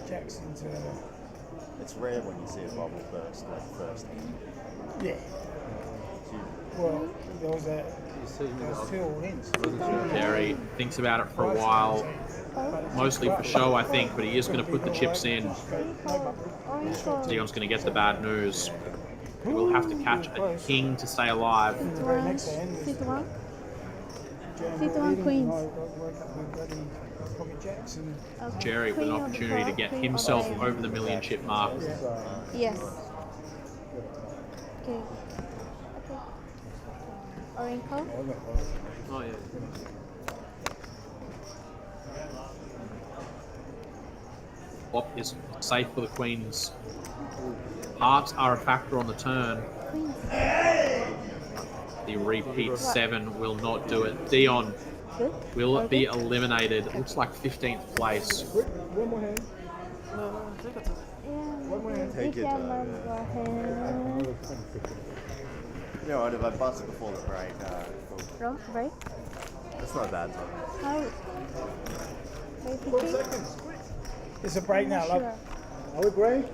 Jackson to. It's rare when you see a bubble burst, like first. Yeah. Well, there was two all-ins. Jerry thinks about it for a while, mostly for show, I think, but he is going to put the chips in. Dion's going to get the bad news. He will have to catch a king to stay alive. C1 Queens. Jerry with an opportunity to get himself over the million chip mark. Yes. Okay. Orange code? Oh, yeah. Flop is safe for the Queens. Hearts are a factor on the turn. The repeat 7 will not do it. Dion, will it be eliminated? It looks like 15th place. One more hand. Take it. You know what, if I bust before the break, Wrong, break? that's not a bad time. How? 12 seconds. It's a break now, love. Are we break?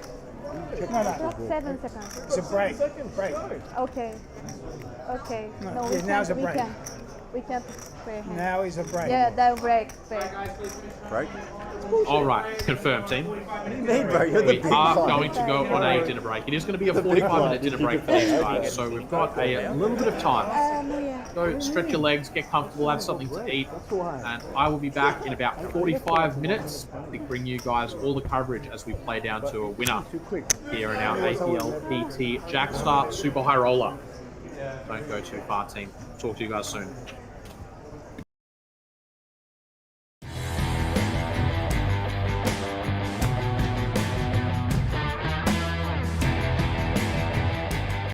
No. 7 seconds. It's a break. Break. Okay. Okay. No, yeah, now it's a break. We can't play hand. Now is a break. Yeah, that break. Break? All right, confirmed, team. You're the We are going to go on a dinner break. It is going to be a 45-minute dinner break for these guys, so we've got a little bit of time. Go stretch your legs, get comfortable, have something to eat, and I will be back in about 45 minutes to bring you guys all the coverage as we play down to a winner here in our APLPT Jackstar Super High Roller. Don't go too far, team. Talk to you guys soon.